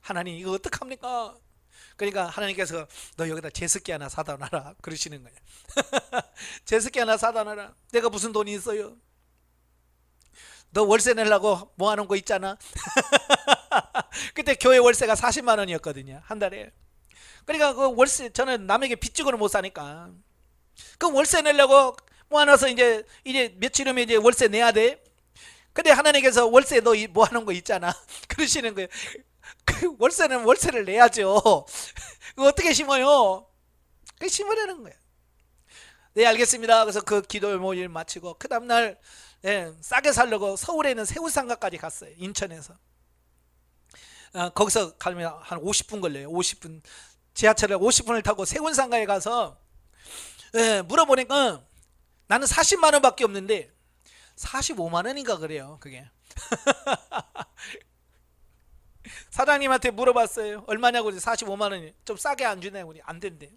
하나님 이거 어떡합니까? 그러니까 하나님께서 너 여기다 제습기 하나 사다 놔라 그러시는 거예요. 제습기 하나 사다 놔라. 내가 무슨 돈이 있어요? 너 월세 내려고 모아놓은 거 있잖아. 그때 교회 월세가 40만 원이었거든요, 한 달에. 그러니까 그 월세, 저는 남에게 빚지고는 못 사니까 그 월세 내려고 모아놔서 이제 며칠 후면 이제 월세 내야 돼. 근데 하나님께서 월세 너 모아놓은 거 있잖아 그러시는 거예요. 그 월세는 월세를 내야죠. 그거 어떻게 심어요? 그 심으려는 거예요. 네, 알겠습니다. 그래서 그 기도 모임 마치고 그 다음날 싸게 살려고 서울에 있는 새우상가까지 갔어요. 인천에서. 거기서 가면 한 50분 걸려요. 50분. 지하철을 50분을 타고 새우상가에 가서 물어보니까 나는 40만 원밖에 없는데 45만 원인가 그래요. 그게. 사장님한테 물어봤어요. 얼마냐고. 45만 원이. 좀 싸게 안 주네. 우리 안 된대.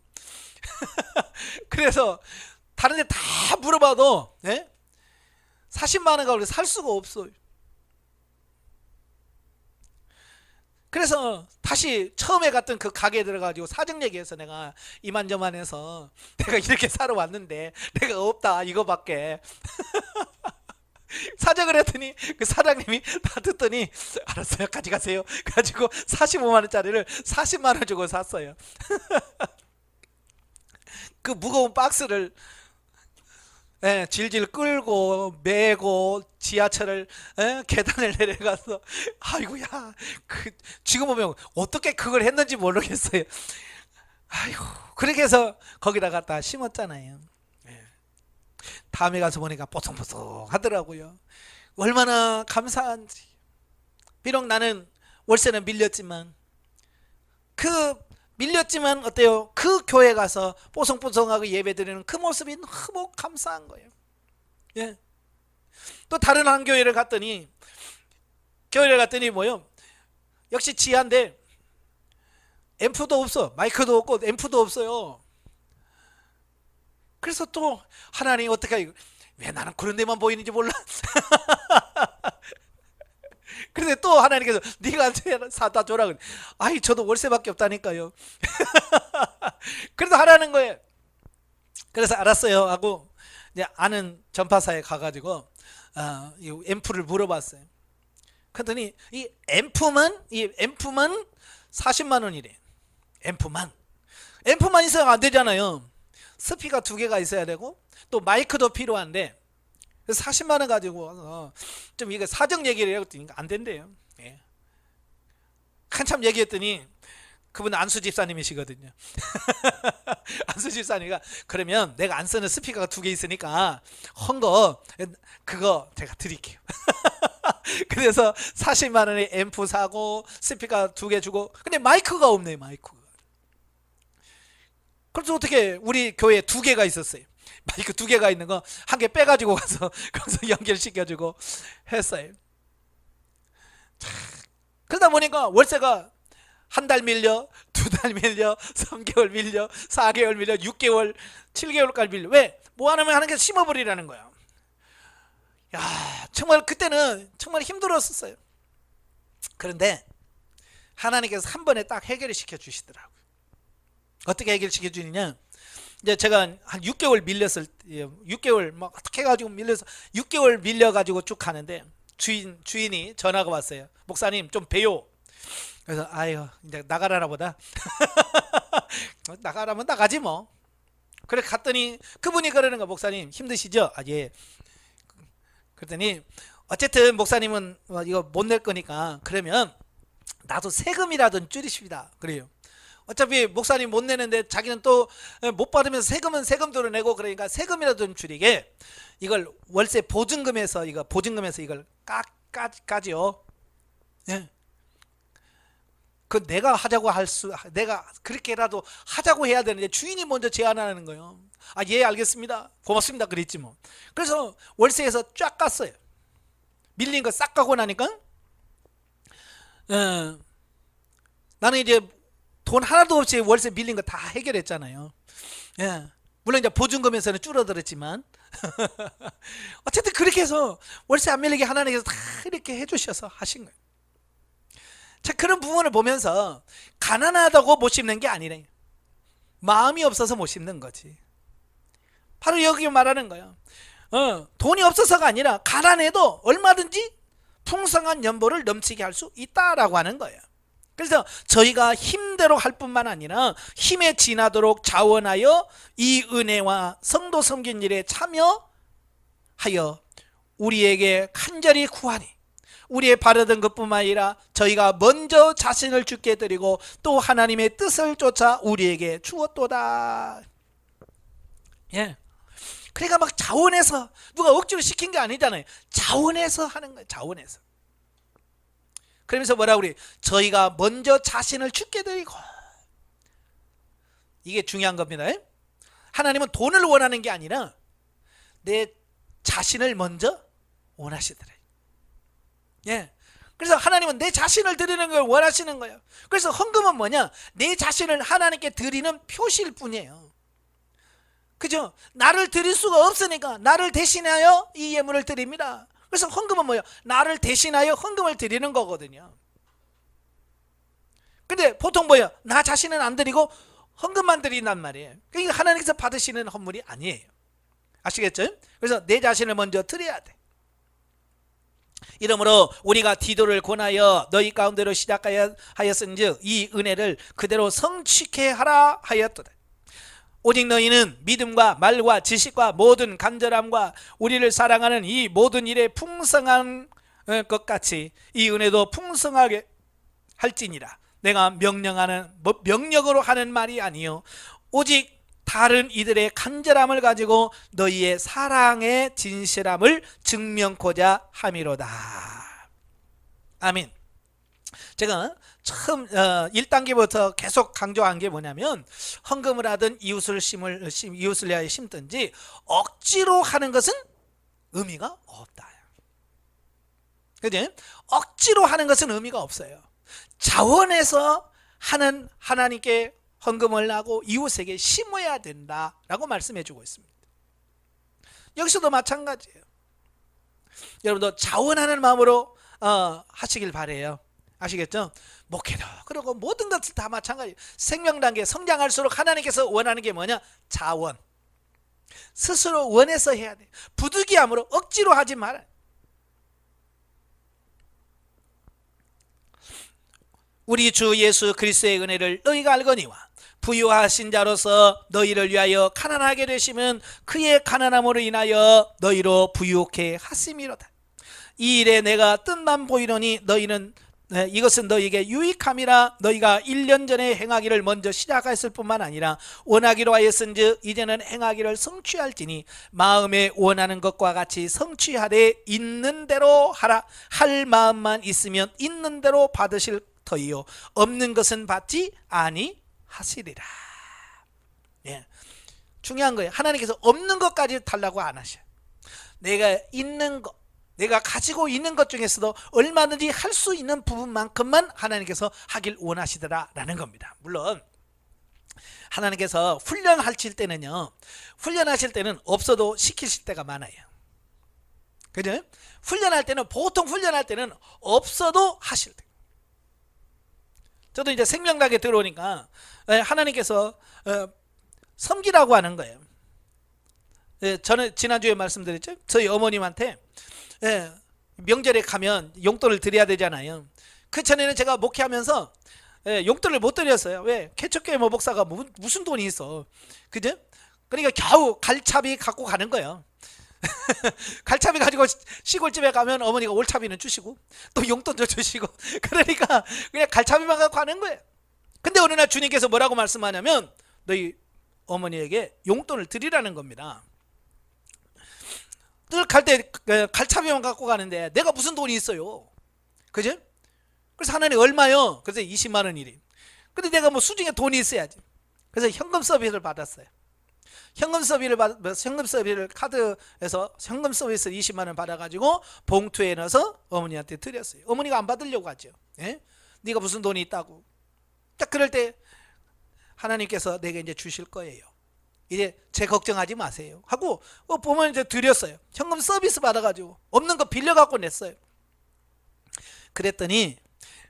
그래서 다른 데 다 물어봐도 40만 원가 살 수가 없어요. 그래서 다시 처음에 갔던 그 가게에 들어가지고 사정 얘기해서 내가 이만저만해서 내가 이렇게 사러 왔는데 내가 없다 이거밖에. 사정을 했더니 그 사장님이 다 듣더니 알았어요, 가져가세요. 가지고 45만 원짜리를 40만 원 주고 샀어요. 그 무거운 박스를 질질 끌고 메고 지하철을 계단을 내려가서 아이고야, 지금 보면 어떻게 그걸 했는지 모르겠어요. 아이고, 그렇게 해서 거기다 갖다 심었잖아요. 다음에 가서 보니까 뽀송뽀송 하더라고요. 얼마나 감사한지. 비록 나는 월세는 밀렸지만 어때요? 그 교회 가서 뽀송뽀송하고 예배드리는 그 모습이 너무 감사한 거예요. 또 다른 한 교회를 갔더니 뭐요? 역시 지하인데 앰프도 없어. 마이크도 없고 앰프도 없어요. 그래서 또 하나님 어떻게, 왜 나는 그런 데만 보이는지 몰라. 그런데 또 하나님께서 네가 사다 줘라. 아이, 저도 월세밖에 없다니까요. 그래도 하라는 거예요. 그래서 알았어요 하고 이제 아는 전파사에 가가지고 이 앰프를 물어봤어요. 그랬더니 이 앰프만 40만 원이래. 앰프만 있어야 안 되잖아요. 스피커 2개가 있어야 되고 또 마이크도 필요한데 40만 원 가지고 좀 이거 사정 얘기를 해봤더니 안 된대요. 한참 얘기했더니 그분 안수 집사님이시거든요. 안수 집사님이가 그러면 내가 안 쓰는 스피커가 2개 있으니까 헌거 그거 제가 드릴게요. 그래서 40만 원에 앰프 사고 스피커 2개 주고, 근데 마이크가 없네. 마이크가. 그래서 어떻게, 우리 교회에 2개가 있었어요. 마이크 2개가 있는 거 1개 빼가지고 가서 거기서 연결시켜주고 했어요. 그러다 보니까 월세가 한 달 밀려, 2달 밀려, 3개월 밀려, 4개월 밀려, 6개월, 7개월까지 밀려. 왜? 뭐 하나면 하는 게 심어버리라는 거야. 야, 정말 그때는 정말 힘들었었어요. 그런데 하나님께서 한 번에 딱 해결을 시켜주시더라고요. 어떻게 해결시켜 주느냐? 이제 제가 한 6개월 밀렸을 때, 6개월 막 어떻게 해가지고 밀려서 6개월 밀려가지고 쭉 가는데 주인이 전화가 왔어요. 목사님 좀 봬요. 그래서 아유, 이제 나가라나 보다. 나가라면 나가지 뭐. 그래 갔더니 그분이 그러는 거, 목사님 힘드시죠? 아, 예. 그랬더니 어쨌든 목사님은 이거 못 낼 거니까 그러면 나도 세금이라도 줄이십니다. 그래요. 어차피 목사님 못 내는데 자기는 또 못 받으면서 세금은 세금대로 내고, 그러니까 세금이라도 좀 줄이게 이걸 월세 보증금에서 이걸 까지요. 예. 그 내가 그렇게라도 하자고 해야 되는데 주인이 먼저 제안하는 거예요. 아, 예, 알겠습니다. 고맙습니다. 그랬지 뭐. 그래서 월세에서 쫙 깠어요. 밀린 거 싹 까고 나니까 나는 이제 돈 하나도 없이 월세 밀린 거 다 해결했잖아요. 물론 이제 보증금에서는 줄어들었지만 어쨌든 그렇게 해서 월세 안 밀리게 하나님께서 다 이렇게 해주셔서 하신 거예요. 자, 그런 부분을 보면서 가난하다고 못 심는 게 아니래. 마음이 없어서 못 심는 거지. 바로 여기 말하는 거예요. 돈이 없어서가 아니라 가난해도 얼마든지 풍성한 연보를 넘치게 할 수 있다라고 하는 거예요. 그래서 저희가 힘대로 할 뿐만 아니라 힘에 지나도록 자원하여 이 은혜와 성도 섬긴 일에 참여하여 우리에게 간절히 구하니 우리의 바르던 것뿐만 아니라 저희가 먼저 자신을 주께 드리고 또 하나님의 뜻을 쫓아 우리에게 주었도다. 예. 그러니까 막 자원해서 누가 억지로 시킨 게 아니잖아요. 자원해서 하는 거예요. 자원해서. 그러면서 뭐라고 그래? 저희가 먼저 자신을 주께 드리고. 이게 중요한 겁니다. 하나님은 돈을 원하는 게 아니라 내 자신을 먼저 원하시더래. 예. 그래서 하나님은 내 자신을 드리는 걸 원하시는 거예요. 그래서 헌금은 뭐냐? 내 자신을 하나님께 드리는 표시일 뿐이에요. 그죠? 나를 드릴 수가 없으니까 나를 대신하여 이 예물을 드립니다. 그래서 헌금은 뭐예요? 나를 대신하여 헌금을 드리는 거거든요. 근데 보통 뭐예요? 나 자신은 안 드리고 헌금만 드린단 말이에요. 그러니까 하나님께서 받으시는 헌물이 아니에요. 아시겠죠? 그래서 내 자신을 먼저 드려야 돼. 이러므로 우리가 디도를 권하여 너희 가운데로 시작하였은즉 이 은혜를 그대로 성취케 하라 하였도다. 오직 너희는 믿음과 말과 지식과 모든 간절함과 우리를 사랑하는 이 모든 일에 풍성한 것 같이 이 은혜도 풍성하게 할지니라. 내가 명령으로 하는 말이 아니요 오직 다른 이들의 간절함을 가지고 너희의 사랑의 진실함을 증명코자 함이로다. 아멘. 제가 처음 1단계부터 계속 강조한 게 뭐냐면 헌금을 하든 이웃을 위하여 심든지 억지로 하는 것은 의미가 없다. 그죠? 억지로 하는 것은 의미가 없어요. 자원해서 하는 하나님께 헌금을 하고 이웃에게 심어야 된다라고 말씀해 주고 있습니다. 여기서도 마찬가지예요. 여러분도 자원하는 마음으로 하시길 바래요. 아시겠죠? 목회도 그리고 모든 것들 다 마찬가지예요. 생명단계 성장할수록 하나님께서 원하는 게 뭐냐? 자원. 스스로 원해서 해야 돼. 부득이함으로 억지로 하지 말아요. 우리 주 예수 그리스도의 은혜를 너희가 알거니와 부유하신 자로서 너희를 위하여 가난하게 되시면 그의 가난함으로 인하여 너희로 부유케 하심이로다. 이 일에 내가 뜻만 보이노니 너희는 이것은 너희에게 유익함이라. 너희가 1년 전에 행하기를 먼저 시작했을 뿐만 아니라 원하기로 하였은즉 이제는 행하기를 성취할지니 마음에 원하는 것과 같이 성취하되 있는 대로 하라. 할 마음만 있으면 있는 대로 받으실 터이요 없는 것은 받지 아니하시리라. 예, 중요한 거예요. 하나님께서 없는 것까지 달라고 안 하셔요. 내가 있는 것, 내가 가지고 있는 것 중에서도 얼마든지 할 수 있는 부분만큼만 하나님께서 하길 원하시더라라는 겁니다. 물론 하나님께서 훈련하실 때는요, 훈련하실 때는 없어도 시키실 때가 많아요. 그죠? 훈련할 때는 보통 훈련할 때는 없어도 하실 때. 저도 이제 생명당에 들어오니까 하나님께서 섬기라고 하는 거예요. 저는 지난주에 말씀드렸죠. 저희 어머님한테 명절에 가면 용돈을 드려야 되잖아요. 그 전에는 제가 목회하면서 용돈을 못 드렸어요. 왜? 개척교회 목사가 무슨 돈이 있어. 그죠? 그러니까 겨우 갈차비 갖고 가는 거예요. 갈차비 가지고 시골집에 가면 어머니가 올차비는 주시고 또 용돈도 주시고 그러니까 그냥 갈차비만 갖고 가는 거예요. 근데 어느 날 주님께서 뭐라고 말씀하냐면 너희 어머니에게 용돈을 드리라는 겁니다. 늘 갈 때 갈차비만 갖고 가는데 내가 무슨 돈이 있어요. 그죠? 그래서 하나님 얼마요? 그래서 20만 원이래. 근데 내가 뭐 수중에 돈이 있어야지. 그래서 현금 서비스를 받았어요. 현금 서비스를 카드에서 현금 서비스 20만 원 받아가지고 봉투에 넣어서 어머니한테 드렸어요. 어머니가 안 받으려고 하죠. 예? 네가 무슨 돈이 있다고. 딱 그럴 때 하나님께서 내게 이제 주실 거예요. 이제 제 걱정하지 마세요 하고 보면 이제 드렸어요. 현금 서비스 받아가지고 없는 거 빌려갖고 냈어요. 그랬더니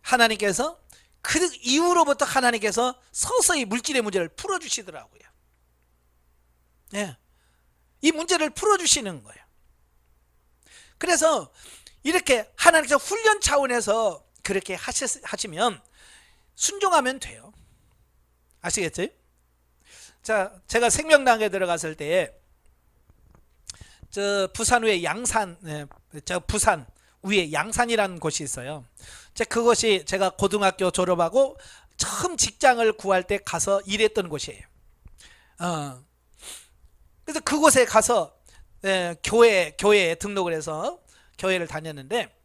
하나님께서 그 이후로부터 하나님께서 서서히 물질의 문제를 풀어주시더라고요. 예, 이 문제를 풀어주시는 거예요. 그래서 이렇게 하나님께서 훈련 차원에서 그렇게 하시면 순종하면 돼요. 아시겠죠? 자, 제가 생명당에 들어갔을 때 저 부산 후에 양산, 저 부산 위에 양산이라는 곳이 있어요. 그것이 제가 고등학교 졸업하고 처음 직장을 구할 때 가서 일했던 곳이에요. 그래서 그곳에 가서 교회에 등록을 해서 교회를 다녔는데,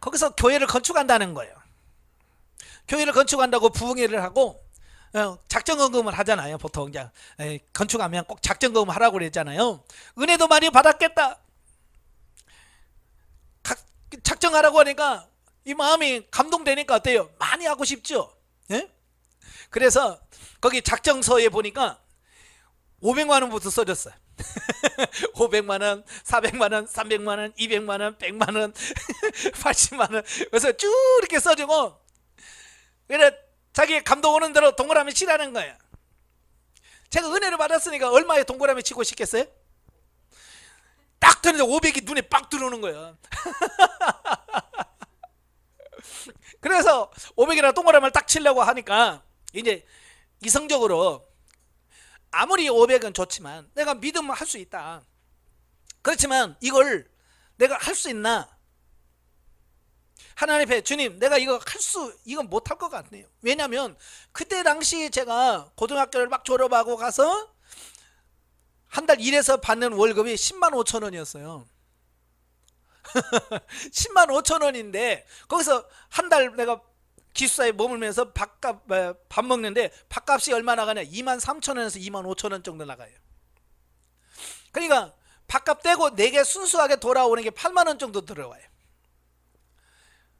거기서 교회를 건축한다는 거예요. 교회를 건축한다고 부흥회를 하고 작정금을 하잖아요. 보통 이제 건축하면 꼭 작정금 하라고 그랬잖아요. 은혜도 많이 받았겠다. 작정하라고 하니까 이 마음이 감동되니까 어때요? 많이 하고 싶죠. 예? 그래서 거기 작정서에 보니까 500만 원부터 써줬어요. 500만 원, 400만 원, 300만 원, 200만 원, 100만 원, 80만 원. 그래서 쭉 이렇게 써주고, 그래 자기 감동 오는 대로 동그라미 치라는 거예요. 제가 은혜를 받았으니까 얼마에 동그라미 치고 싶겠어요? 딱 들는데 500이 눈에 빡 들어오는 거예요. 그래서 500이라는 동그라미를 딱 치려고 하니까 이제 이성적으로 아무리 500은 좋지만 내가 믿으면 할 수 있다. 그렇지만 이걸 내가 할 수 있나? 하나님 앞에 주님, 내가 이건 못할 것 같네요. 왜냐하면 그때 당시 제가 고등학교를 막 졸업하고 가서 한 달 일해서 받는 월급이 10만 5천 원이었어요. 10만 5천 원인데 거기서 한 달 내가 기숙사에 머물면서 밥 먹는데 밥값이 얼마 나가냐? 2만 3천 원에서 2만 5천 원 정도 나가요. 그러니까 밥값 떼고 내게 순수하게 돌아오는 게 8만 원 정도 들어와요.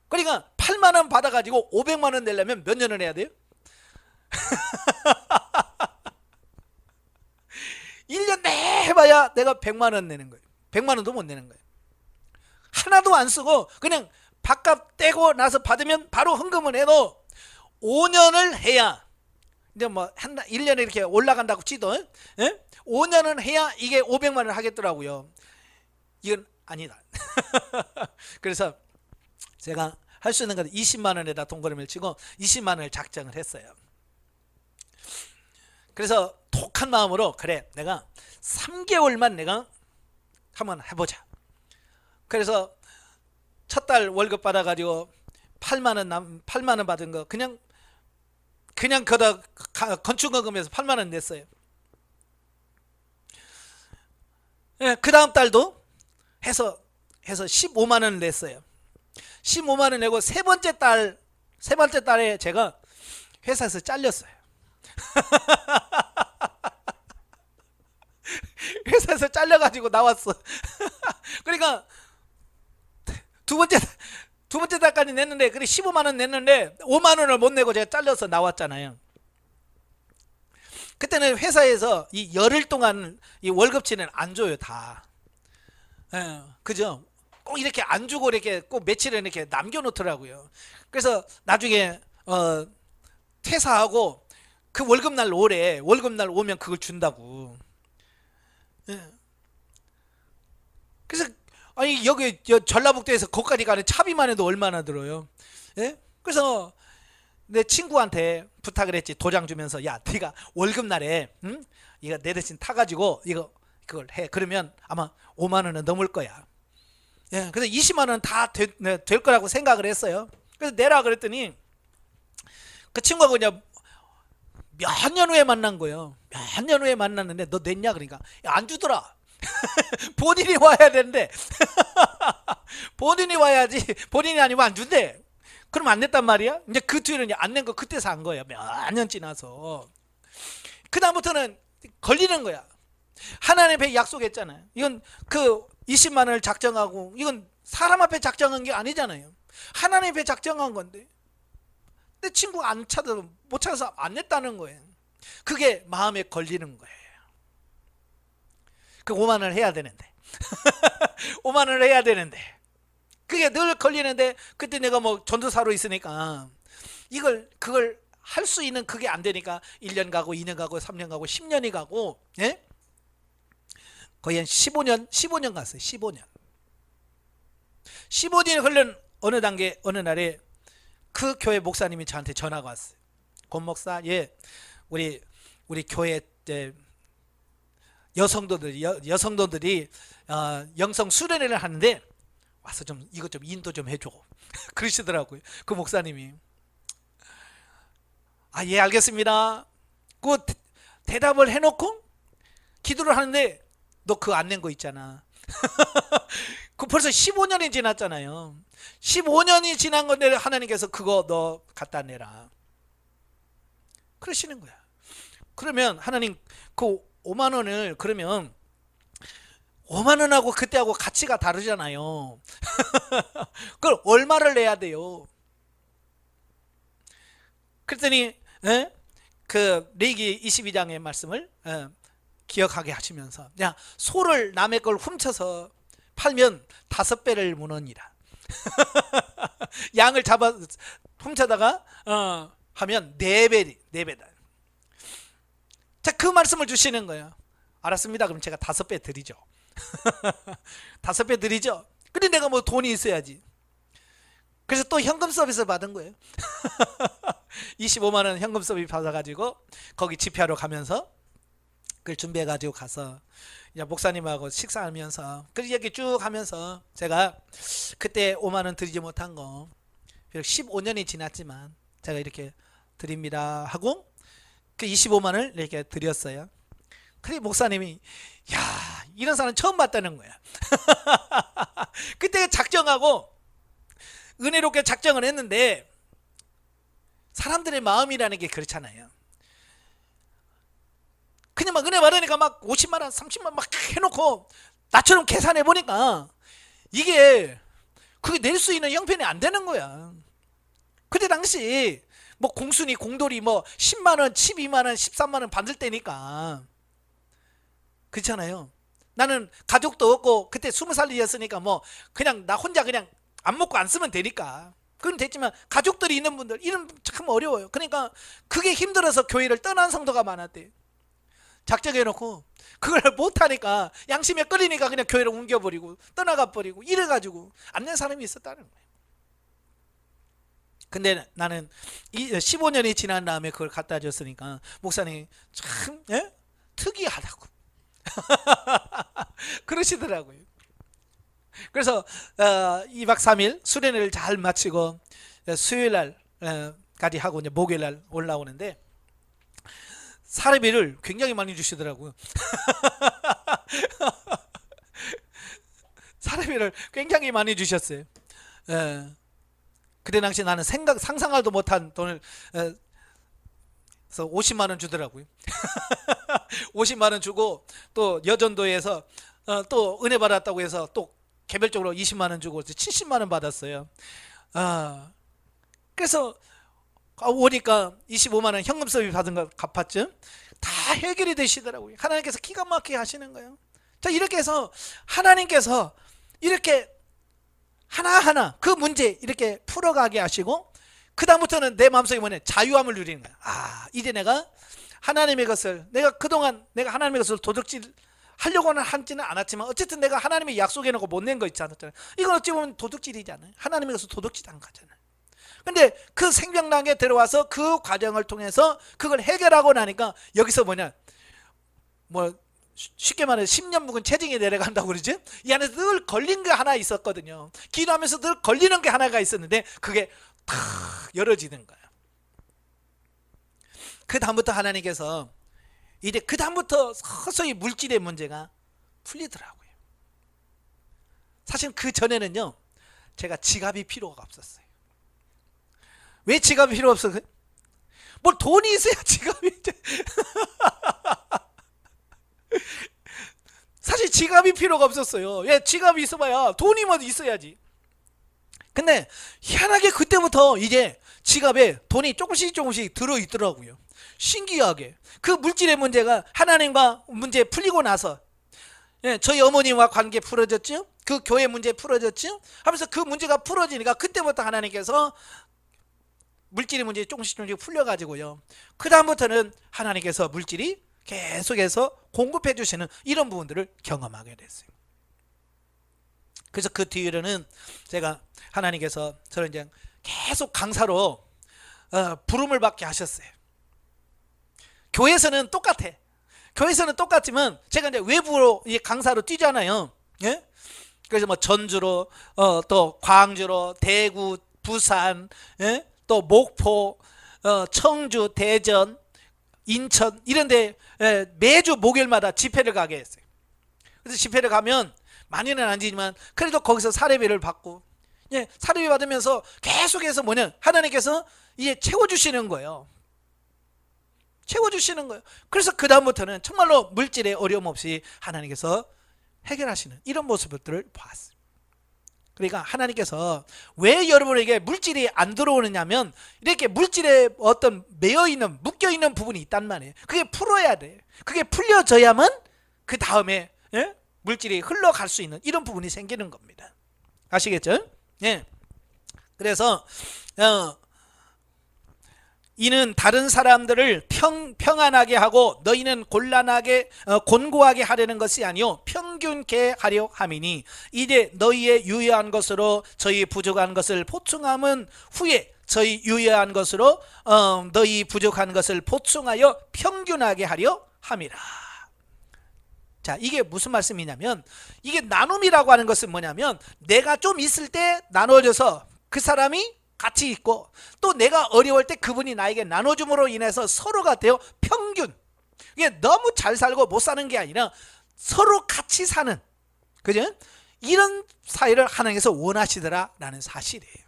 그러니까 8만 원 받아가지고 500만 원 내려면 몇 년을 해야 돼요? 1년 내 해봐야 내가 100만 원 내는 거예요. 100만 원도 못 내는 거예요. 하나도 안 쓰고 그냥 밥값 떼고 나서 받으면 바로 헌금을 해도 5년을 해야, 이제 뭐 1년에 이렇게 올라간다고 치도 5년은 해야 이게 500만 원을 하겠더라고요. 이건 아니다. 그래서 제가 할 수 있는 건 20만 원에다 동그라미를 치고 20만 원을 작정을 했어요. 그래서 독한 마음으로, 그래 내가 3개월만 내가 한번 해보자. 그래서 첫 달 월급 받아가지고 8만 원 받은 거 그냥 거다 건축원금에서 8만 원 냈어요. 그 다음 달도 해서 15만 원을 냈어요. 15만 원 내고 세 번째 달에 제가 회사에서 잘렸어요. 회사에서 잘려가지고 나왔어. 그러니까 두 번째 달까지 냈는데, 그래 15만 원 냈는데 5만 원을 못 내고 제가 잘려서 나왔잖아요. 그때는 회사에서 이 열흘 동안 이 월급치는 안 줘요, 다. 그죠? 꼭 이렇게 안 주고 이렇게 꼭 며칠을 이렇게 남겨놓더라고요. 그래서 나중에 퇴사하고 그 월급날 오면 그걸 준다고. 그래서 아니 여기 전라북도에서 거기까지 가는 차비만 해도 얼마나 들어요? 그래서 내 친구한테 부탁을 했지. 도장 주면서, 야 네가 월급날에 이거 내 대신 타가지고 그걸 해. 그러면 아마 5만 원은 넘을 거야. 그래서 20만 원 다 될 거라고 생각을 했어요. 그래서 내라 그랬더니 그 친구가 그냥 몇 년 후에 만난 거예요. 몇 년 후에 만났는데 너 냈냐? 그러니까 야, 안 주더라. 본인이 와야 되는데 본인이 와야지, 본인이 아니면 안 준대. 그럼 안 냈단 말이야. 이제 그 뒤에는 안 낸 거 그때 산 거예요. 몇 년 지나서. 그 다음부터는 걸리는 거야. 하나님 앞에 약속했잖아요. 이건 그 20만 원을 작정하고, 이건 사람 앞에 작정한 게 아니잖아요. 하나님 앞에 작정한 건데 내 친구가 못 찾아서 안 냈다는 거예요. 그게 마음에 걸리는 거예요. 그 5만 원을 해야 되는데 5만 원을 해야 되는데 그게 늘 걸리는데, 그때 내가 뭐 전도사로 있으니까 그걸 할 수 있는 그게 안 되니까 1년 가고 2년 가고 3년 가고 10년이 가고, 거의 한 15년 갔어요. 15년이 걸린 어느 날에 그 교회 목사님이 저한테 전화가 왔어요. 권 목사, 우리 교회 여성도들이 영성 수련회를 하는데 와서 좀 이것 좀 인도 좀 해줘. 그러시더라고요. 그 목사님이. 아, 예, 알겠습니다. 그 대답을 해놓고 기도를 하는데 너 그거 안 낸 거 있잖아. 그 벌써 15년이 지났잖아요. 15년이 지난 건데 하나님께서 그거 너 갖다 내라. 그러시는 거야. 그러면 하나님 그 5만 원을 그러면 5만 원하고 그때하고 가치가 다르잖아요. 그걸 얼마를 내야 돼요? 그랬더니 그 레위기 22장의 말씀을 기억하게 하시면서 야, 소를 남의 걸 훔쳐서 팔면 5배를 무너니라. 양을 잡아 훔쳐다가 하면 4배다. 자, 그 말씀을 주시는 거예요. 알았습니다. 그럼 제가 5배 드리죠. 5배 드리죠. 근데 내가 뭐 돈이 있어야지. 그래서 또 현금 서비스를 받은 거예요. 25만 원 현금 서비스 받아가지고 거기 집회하러 가면서 그걸 준비해가지고 가서 이제 목사님하고 식사하면서 그 얘기 쭉 하면서 제가 그때 5만 원 드리지 못한 거 15년이 지났지만 제가 이렇게 드립니다 하고 그 25만 원을 이렇게 드렸어요. 그래 목사님이 야, 이런 사람 처음 봤다는 거야. 그때 작정하고 은혜롭게 작정을 했는데 사람들의 마음이라는 게 그렇잖아요. 그냥 막 은혜 받으니까 막 50만 원, 30만 원 막 해놓고 나처럼 계산해 보니까 이게 그게 낼 수 있는 형편이 안 되는 거야. 그때 당시 뭐 공순이 공돌이 뭐 10만 원, 12만 원, 13만 원 받을 때니까 그렇잖아요. 나는 가족도 없고 그때 20살이었으니까 뭐 그냥 나 혼자 그냥 안 먹고 안 쓰면 되니까 그건 됐지만 가족들이 있는 분들 이런 참 어려워요. 그러니까 그게 힘들어서 교회를 떠난 성도가 많았대. 작정해놓고 그걸 못하니까 양심에 끌리니까 그냥 교회를 옮겨버리고 떠나가 버리고 이래가지고 안 낸 사람이 있었다는 거예요. 근데 나는 15년이 지난 다음에 그걸 갖다 줬으니까 목사님 참 특이하다고 그러시더라고요. 그래서 2박 3일 수련회를 잘 마치고 수요일날까지 하고 이제 목요일날 올라오는데 사례비를 굉장히 많이 주시더라고요. 사례비를 굉장히 많이 주셨어요. 그때 당시 나는 상상하도 못한 돈을 50만 원 주더라고요. 50만 원 주고 또 여전도에서 또 은혜 받았다고 해서 또 개별적으로 20만 원 주고 70만 원 받았어요. 그래서 오니까 25만 원 현금 서비스 받은 거 갚았죠. 다 해결이 되시더라고요. 하나님께서 기가 막히게 하시는 거예요. 자, 이렇게 해서 하나님께서 이렇게 하나하나 그 문제 이렇게 풀어가게 하시고 그 다음부터는 내 마음속에 뭐냐 자유함을 누리는 거야. 아, 이제 내가 하나님의 것을 내가 그동안 내가 하나님의 것을 도둑질 하려고는 하지는 않았지만 어쨌든 내가 하나님의 약속해 놓고 못 낸 거 있지 않았잖아요. 이건 어찌 보면 도둑질이잖아요. 하나님의 것을 도둑질한 거잖아요. 근데 그 생명당에 들어와서 그 과정을 통해서 그걸 해결하고 나니까 여기서 뭐냐 뭐 쉽게 말해 10년 묵은 체증이 내려간다고 그러지. 이 안에서 늘 걸린 게 하나 있었거든요. 기도하면서 늘 걸리는 게 하나가 있었는데 그게 탁 열어지는 거예요. 그 다음부터 하나님께서 이제 그 다음부터 서서히 물질의 문제가 풀리더라고요. 사실 그 전에는요 제가 지갑이 필요가 없었어요. 왜 지갑이 필요 없어? 뭘 돈이 있어야 지갑이 사실 지갑이 필요가 없었어요. 예, 지갑이 있어봐야 돈이 뭐 있어야지. 근데 희한하게 그때부터 이제 지갑에 돈이 조금씩 들어있더라고요. 신기하게 그 물질의 문제가 하나님과 문제 풀리고 나서 저희 어머니와 관계 풀어졌죠. 그 교회 문제 풀어졌죠. 하면서 그 문제가 풀어지니까 그때부터 하나님께서 물질의 문제 조금씩 풀려가지고요. 그 다음부터는 하나님께서 물질이 계속해서 공급해 주시는 이런 부분들을 경험하게 됐어요. 그래서 그 뒤로는 제가 하나님께서 저를 이제 계속 강사로 부름을 받게 하셨어요. 교회에서는 똑같아. 교회에서는 똑같지만 제가 이제 외부로 강사로 뛰잖아요. 예? 그래서 뭐 전주로, 또 광주로, 대구, 부산, 예? 또 목포, 청주, 대전, 인천 이런데 매주 목요일마다 집회를 가게 했어요. 그래서 집회를 가면 많이는 아니지만 그래도 거기서 사례비를 받고, 예, 사례비 받으면서 계속해서 뭐냐, 하나님께서 이제 채워주시는 거예요. 채워주시는 거예요. 그래서 그 다음부터는 정말로 물질에 어려움 없이 하나님께서 해결하시는 이런 모습들을 봤어요. 그러니까 하나님께서 왜 여러분에게 물질이 안 들어오느냐면, 이렇게 물질에 어떤 매여있는, 묶여있는 부분이 있단 말이에요. 그게 풀어야 돼. 그게 풀려져야만 그 다음에, 예? 물질이 흘러갈 수 있는 이런 부분이 생기는 겁니다. 아시겠죠? 예. 그래서 이는 다른 사람들을 평안하게 하고 너희는 곤고하게 하려는 것이 아니요 평균케 하려 함이니, 이제 너희의 유효한 것으로 저희 부족한 것을 보충함은 후에 저희 유효한 것으로 너희 부족한 것을 보충하여 평균하게 하려 함이라. 자, 이게 무슨 말씀이냐면, 이게 나눔이라고 하는 것은 뭐냐면, 내가 좀 있을 때 나눠줘서 그 사람이 같이 있고, 또 내가 어려울 때 그분이 나에게 나눠줌으로 인해서 서로가 되어 평균, 이게 너무 잘 살고 못 사는 게 아니라 서로 같이 사는, 그죠? 이런 사회를 하나님께서 원하시더라라는 사실이에요.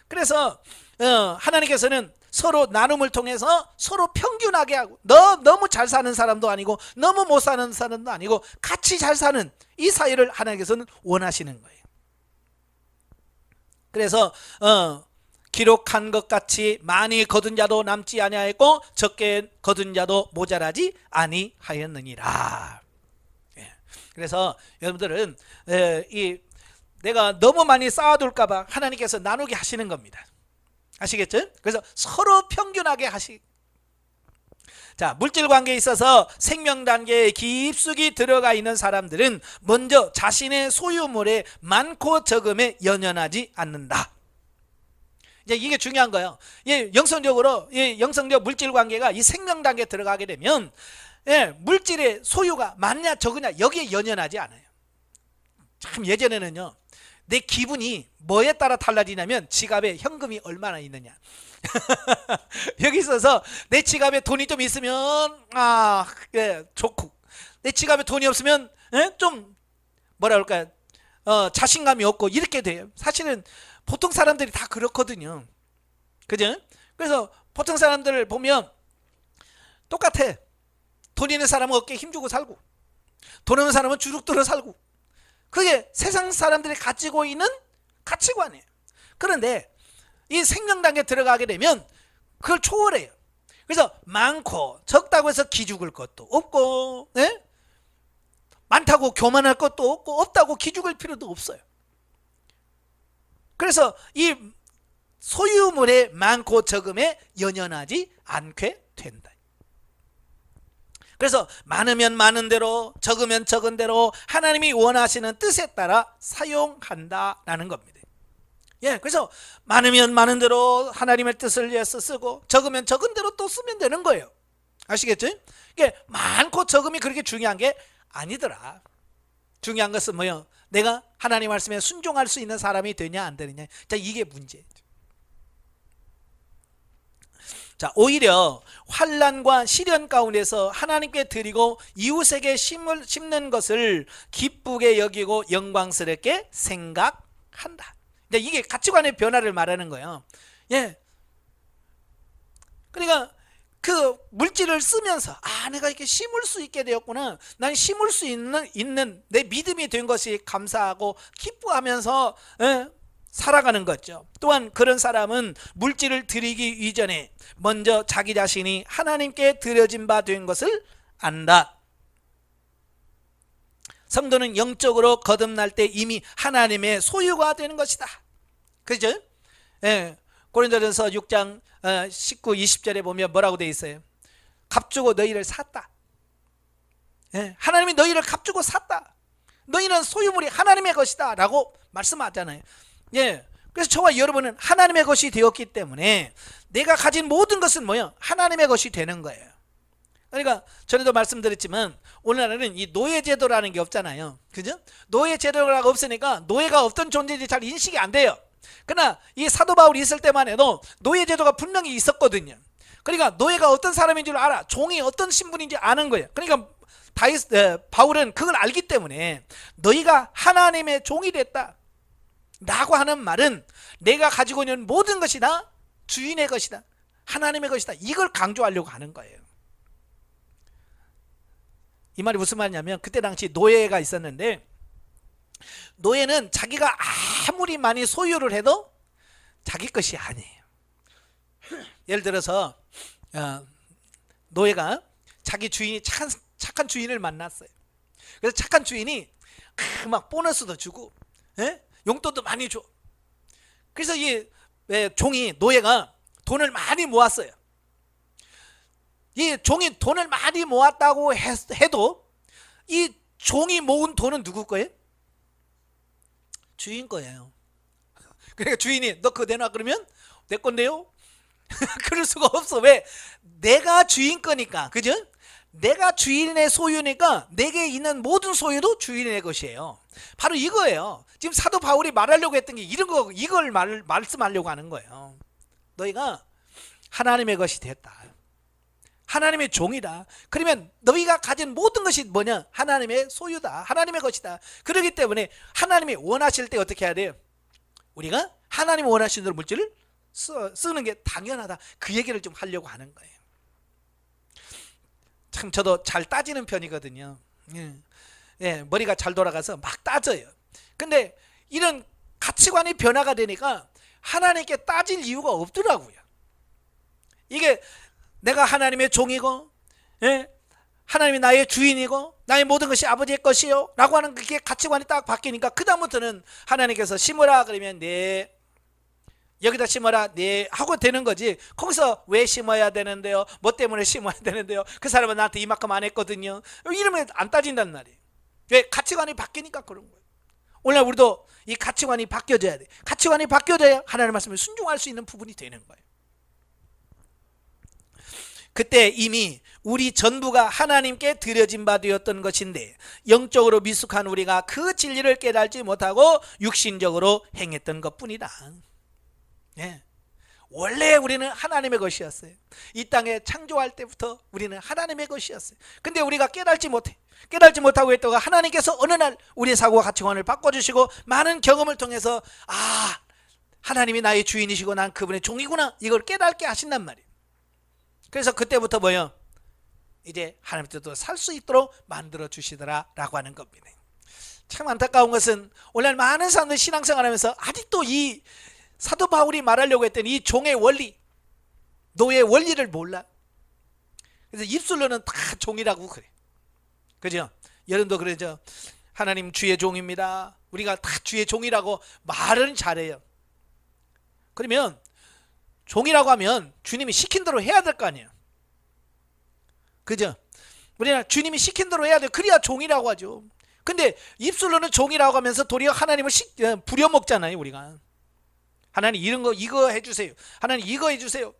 그래서 하나님께서는 서로 나눔을 통해서 서로 평균하게 하고, 너무 잘 사는 사람도 아니고 너무 못 사는 사람도 아니고 같이 잘 사는 이 사회를 하나님께서는 원하시는 거예요. 그래서 기록한 것 같이 많이 거둔 자도 남지 아니하였고 적게 거둔 자도 모자라지 아니하였느니라. 예. 그래서 여러분들은 내가 너무 많이 쌓아둘까 봐 하나님께서 나누게 하시는 겁니다. 아시겠죠? 그래서 서로 평균하게 자, 물질 관계에 있어서 생명 단계에 깊숙이 들어가 있는 사람들은 먼저 자신의 소유물에 많고 적음에 연연하지 않는다. 이제 이게 중요한 거예요. 영성적으로, 영성적 물질 관계가 이 생명 단계에 들어가게 되면, 물질의 소유가 많냐 적으냐 여기에 연연하지 않아요. 참, 예전에는요, 내 기분이 뭐에 따라 달라지냐면 지갑에 현금이 얼마나 있느냐. 여기 있어서 내 지갑에 돈이 좀 있으면 좋고, 내 지갑에 돈이 없으면 좀 뭐라 그럴까요, 자신감이 없고 이렇게 돼요. 사실은 보통 사람들이 다 그렇거든요. 그죠? 그래서 보통 사람들을 보면 똑같아. 돈 있는 사람은 어깨에 힘주고 살고, 돈 없는 사람은 주눅들어 살고, 그게 세상 사람들이 가지고 있는 가치관이에요. 그런데 이 생명 단계에 들어가게 되면 그걸 초월해요. 그래서 많고 적다고 해서 기죽을 것도 없고, 많다고 교만할 것도 없고, 없다고 기죽을 필요도 없어요. 그래서 이 소유물의 많고 적음에 연연하지 않게 된다. 그래서 많으면 많은 대로, 적으면 적은 대로 하나님이 원하시는 뜻에 따라 사용한다라는 겁니다. 그래서 많으면 많은 대로 하나님의 뜻을 위해서 쓰고, 적으면 적은 대로 또 쓰면 되는 거예요. 아시겠죠? 이게 많고 적음이 그렇게 중요한 게 아니더라. 중요한 것은 뭐예요? 내가 하나님 말씀에 순종할 수 있는 사람이 되냐 안 되느냐. 자, 이게 문제예요. 자, 오히려 환난과 시련 가운데서 하나님께 드리고 이웃에게 심는 것을 기쁘게 여기고 영광스럽게 생각한다. 이게 가치관의 변화를 말하는 거예요. 그러니까 그 물질을 쓰면서 내가 이렇게 심을 수 있게 되었구나, 난 심을 수 있는 내 믿음이 된 것이 감사하고 기뻐하면서 살아가는 거죠. 또한 그런 사람은 물질을 드리기 이전에 먼저 자기 자신이 하나님께 드려진 바 된 것을 안다. 성도는 영적으로 거듭날 때 이미 하나님의 소유가 되는 것이다. 그죠? 고린도전서 6장 19, 20절에 보면 뭐라고 되어 있어요? 값주고 너희를 샀다. 하나님이 너희를 값주고 샀다. 너희는 소유물이 하나님의 것이다 라고 말씀하잖아요. 그래서 저와 여러분은 하나님의 것이 되었기 때문에 내가 가진 모든 것은 뭐예요? 하나님의 것이 되는 거예요. 그러니까 전에도 말씀드렸지만 오늘날에는 이 노예제도라는 게 없잖아요. 그죠? 노예제도가 없으니까 노예가 어떤 존재인지 잘 인식이 안 돼요. 그러나 이 사도 바울이 있을 때만 해도 노예제도가 분명히 있었거든요. 그러니까 노예가 어떤 사람인 줄 알아. 종이 어떤 신분인지 아는 거예요. 그러니까 바울은 그걸 알기 때문에 너희가 하나님의 종이 됐다 라고 하는 말은 내가 가지고 있는 모든 것이 다 주인의 것이다, 하나님의 것이다, 이걸 강조하려고 하는 거예요. 이 말이 무슨 말이냐면 그때 당시 노예가 있었는데 노예는 자기가 아무리 많이 소유를 해도 자기 것이 아니에요. 예를 들어서 노예가 자기 주인이 착한 주인을 만났어요. 그래서 착한 주인이 막 보너스도 주고 용돈도 많이 줘. 그래서 이 종이 노예가 돈을 많이 모았어요. 이 종이 돈을 많이 모았다고 해도 이 종이 모은 돈은 누구 거예요? 주인 거예요. 그러니까 주인이 너 그거 내놔 그러면 내 건데요? 그럴 수가 없어. 왜? 내가 주인 거니까. 그죠? 내가 주인의 소유니까 내게 있는 모든 소유도 주인의 것이에요. 바로 이거예요. 지금 사도 바울이 말하려고 했던 게 이걸 말씀하려고 하는 거예요. 너희가 하나님의 것이 됐다, 하나님의 종이다. 그러면 너희가 가진 모든 것이 뭐냐? 하나님의 소유다, 하나님의 것이다. 그렇기 때문에 하나님이 원하실 때 어떻게 해야 돼요? 우리가 하나님이 원하시는 대로 물질을 쓰는 게 당연하다. 그 얘기를 좀 하려고 하는 거예요. 참 저도 잘 따지는 편이거든요. 머리가 잘 돌아가서 막 따져요. 근데 이런 가치관이 변화가 되니까 하나님께 따질 이유가 없더라고요. 이게 내가 하나님의 종이고 하나님이 나의 주인이고 나의 모든 것이 아버지의 것이요 라고 하는 그게 가치관이 딱 바뀌니까 그 다음부터는 하나님께서 심으라 그러면 네, 여기다 심어라 네 하고 되는 거지. 거기서 왜 심어야 되는데요, 뭐 때문에 심어야 되는데요, 그 사람은 나한테 이만큼 안 했거든요, 이러면 안 따진단 말이에요. 왜? 가치관이 바뀌니까 그런 거예요. 오늘 우리도 이 가치관이 바뀌어져야 돼. 가치관이 바뀌어져야 하나님의 말씀에 순종할 수 있는 부분이 되는 거예요. 그때 이미 우리 전부가 하나님께 드려진 바 되었던 것인데 영적으로 미숙한 우리가 그 진리를 깨달지 못하고 육신적으로 행했던 것뿐이다. 원래 우리는 하나님의 것이었어요. 이 땅에 창조할 때부터 우리는 하나님의 것이었어요. 근데 우리가 깨달지 못하고 있다가 하나님께서 어느 날 우리의 사고와 가치관을 바꿔주시고 많은 경험을 통해서 하나님이 나의 주인이시고 난 그분의 종이구나, 이걸 깨닫게 하신단 말이에요. 그래서 그때부터 뭐예요? 이제 하나님 뜻대로 살 수 있도록 만들어 주시더라 라고 하는 겁니다. 참 안타까운 것은 오늘 많은 사람들이 신앙생활하면서 아직도 이 사도 바울이 말하려고 했던 이 종의 원리, 노예의 원리를 몰라. 그래서 입술로는 다 종이라고 그래. 그죠? 여러분도 그러죠? 하나님 주의 종입니다, 우리가 다 주의 종이라고 말은 잘해요. 그러면 종이라고 하면 주님이 시킨 대로 해야 될 거 아니에요. 그죠? 우리는 주님이 시킨 대로 해야 돼. 그래야 종이라고 하죠. 근데 입술로는 종이라고 하면서 도리어 하나님을 부려먹잖아요. 우리가 하나님 이거 해주세요, 하나님 이거 해주세요.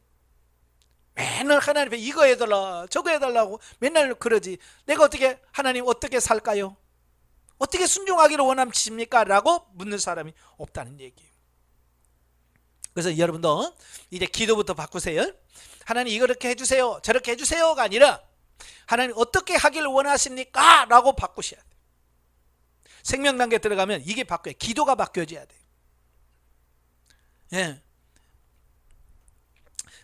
맨날 하나님 앞에 이거 해달라 저거 해달라고 맨날 그러지. 내가 하나님 어떻게 살까요? 어떻게 순종하기를 원하십니까? 라고 묻는 사람이 없다는 얘기예요. 그래서 여러분도 이제 기도부터 바꾸세요. 하나님 이렇게 해주세요, 저렇게 해주세요가 아니라 하나님 어떻게 하기를 원하십니까? 라고 바꾸셔야 돼요. 생명 단계 들어가면 이게 바뀌어요. 기도가 바뀌어져야 돼요.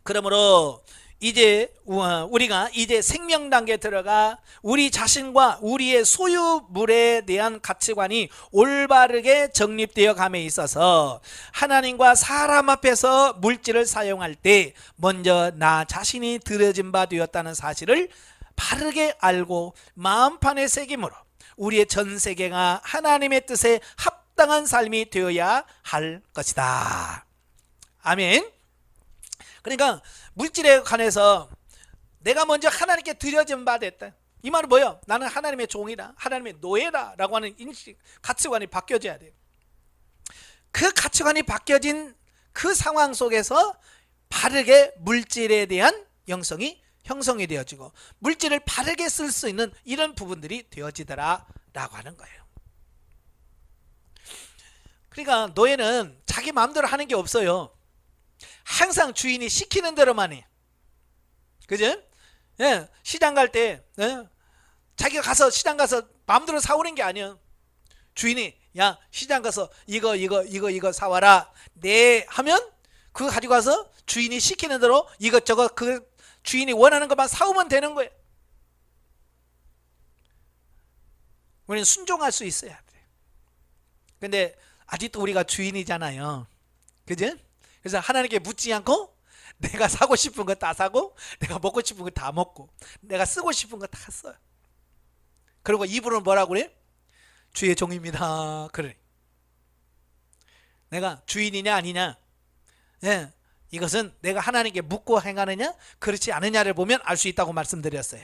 그러므로 이제 우리가 이제 생명 단계에 들어가 우리 자신과 우리의 소유물에 대한 가치관이 올바르게 정립되어 감에 있어서 하나님과 사람 앞에서 물질을 사용할 때 먼저 나 자신이 드려진 바 되었다는 사실을 바르게 알고 마음판에 새김으로 우리의 전 세계가 하나님의 뜻에 합당한 삶이 되어야 할 것이다. 아멘. 그러니까 물질에 관해서 내가 먼저 하나님께 드려진 바 됐다. 이 말은 뭐예요? 나는 하나님의 종이다, 하나님의 노예다 라고 하는 인식, 가치관이 바뀌어져야 돼요. 그 가치관이 바뀌어진 그 상황 속에서 바르게 물질에 대한 영성이 형성이 되어지고 물질을 바르게 쓸 수 있는 이런 부분들이 되어지더라 라고 하는 거예요. 그러니까 노예는 자기 마음대로 하는 게 없어요. 항상 주인이 시키는 대로만 해. 그죠? 예, 시장 갈 때 자기가 가서 시장 가서 마음대로 사오는 게 아니야. 주인이 야 시장 가서 이거 사와라 네 하면 그거 가지고 가서 주인이 시키는 대로 이것저것 그 주인이 원하는 것만 사오면 되는 거예요. 우리는 순종할 수 있어야 돼. 근데 아직도 우리가 주인이잖아요. 그죠? 그래서 하나님께 묻지 않고 내가 사고 싶은 거 다 사고 내가 먹고 싶은 거 다 먹고 내가 쓰고 싶은 거 다 써요. 그리고 입으로는 뭐라고 그래? 주의 종입니다. 그래. 내가 주인이냐 아니냐, 예, 이것은 내가 하나님께 묻고 행하느냐 그렇지 않느냐를 보면 알 수 있다고 말씀드렸어요.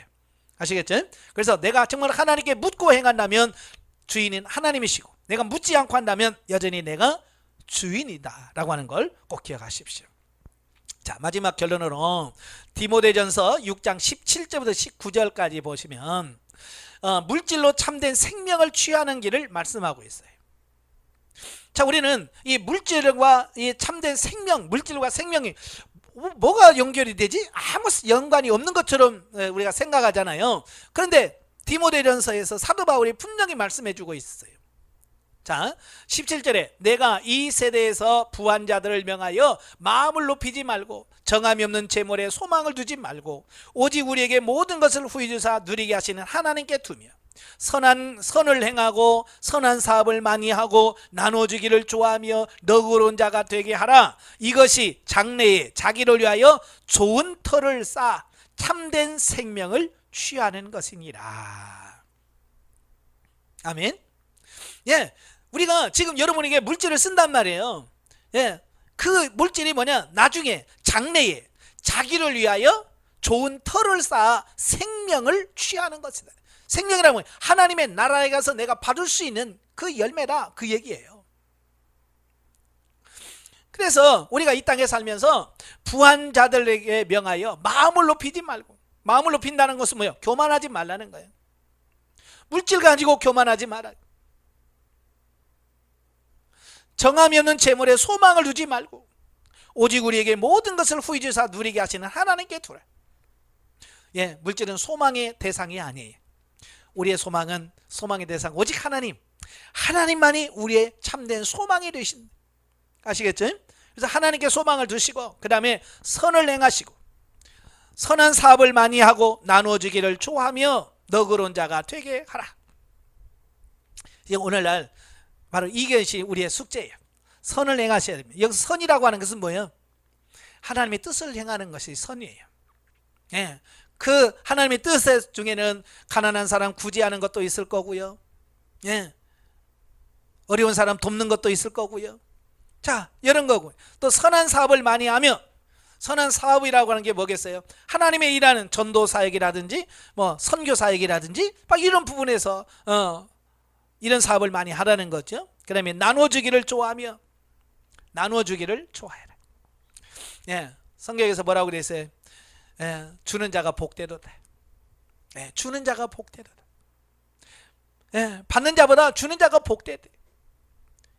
아시겠죠? 그래서 내가 정말 하나님께 묻고 행한다면 주인은 하나님이시고 내가 묻지 않고 한다면 여전히 내가 주인이다 라고 하는 걸 꼭 기억하십시오. 자, 마지막 결론으로 디모데전서 6장 17절부터 19절까지 보시면 물질로 참된 생명을 취하는 길을 말씀하고 있어요. 자, 우리는 이 물질과 이 참된 생명, 물질과 생명이 뭐가 연결이 되지? 아무 연관이 없는 것처럼 우리가 생각하잖아요. 그런데 디모데전서에서 사도 바울이 분명히 말씀해 주고 있어요. 자, 17절에 내가 이 세대에서 부한 자들을 명하여 마음을 높이지 말고 정함이 없는 재물에 소망을 두지 말고 오직 우리에게 모든 것을 후히 주사 누리게 하시는 하나님께 두며 선을 행하고 선한 사업을 많이 하고 나눠주기를 좋아하며 너그러운 자가 되게 하라. 이것이 장래에 자기를 위하여 좋은 터를 쌓아 참된 생명을 취하는 것이니라. 아멘. 예, 우리가 지금 여러분에게 물질을 쓴단 말이에요. 예, 그 물질이 뭐냐? 나중에 장래에 자기를 위하여 좋은 터를 쌓아 생명을 취하는 것이다. 생명이라면 하나님의 나라에 가서 내가 받을 수 있는 그 열매다, 그 얘기예요. 그래서 우리가 이 땅에 살면서 부한 자들에게 명하여 마음을 높이지 말고, 마음을 높인다는 것은 뭐예요? 교만하지 말라는 거예요. 물질 가지고 교만하지 말아요. 정함이 없는 재물에 소망을 두지 말고 오직 우리에게 모든 것을 후히 주사 누리게 하시는 하나님께 두라. 예, 물질은 소망의 대상이 아니에요. 우리의 소망은 소망의 대상 오직 하나님, 하나님만이 우리의 참된 소망이 되신다. 아시겠죠? 그래서 하나님께 소망을 두시고 그 다음에 선을 행하시고 선한 사업을 많이 하고 나누어주기를 좋아하며 너그러운 자가 되게 하라. 오늘날 바로 이것이 우리의 숙제예요. 선을 행하셔야 됩니다. 여기서 선이라고 하는 것은 뭐예요? 하나님의 뜻을 행하는 것이 선이에요. 예, 그 하나님의 뜻 중에는 가난한 사람 구제하는 것도 있을 거고요. 예, 어려운 사람 돕는 것도 있을 거고요. 자, 이런 거고 또 선한 사업을 많이 하며, 선한 사업이라고 하는 게 뭐겠어요? 하나님의 일하는 전도 사역이라든지 뭐 선교 사역이라든지 막 이런 부분에서 이런 사업을 많이 하라는 거죠. 그 다음에 나눠주기를 좋아하며, 나눠주기를 좋아해라. 예, 성경에서 뭐라고 그랬어요? 예, 주는 자가 복되도다. 예, 주는 자가 복되도다. 예, 받는 자보다 주는 자가 복되대.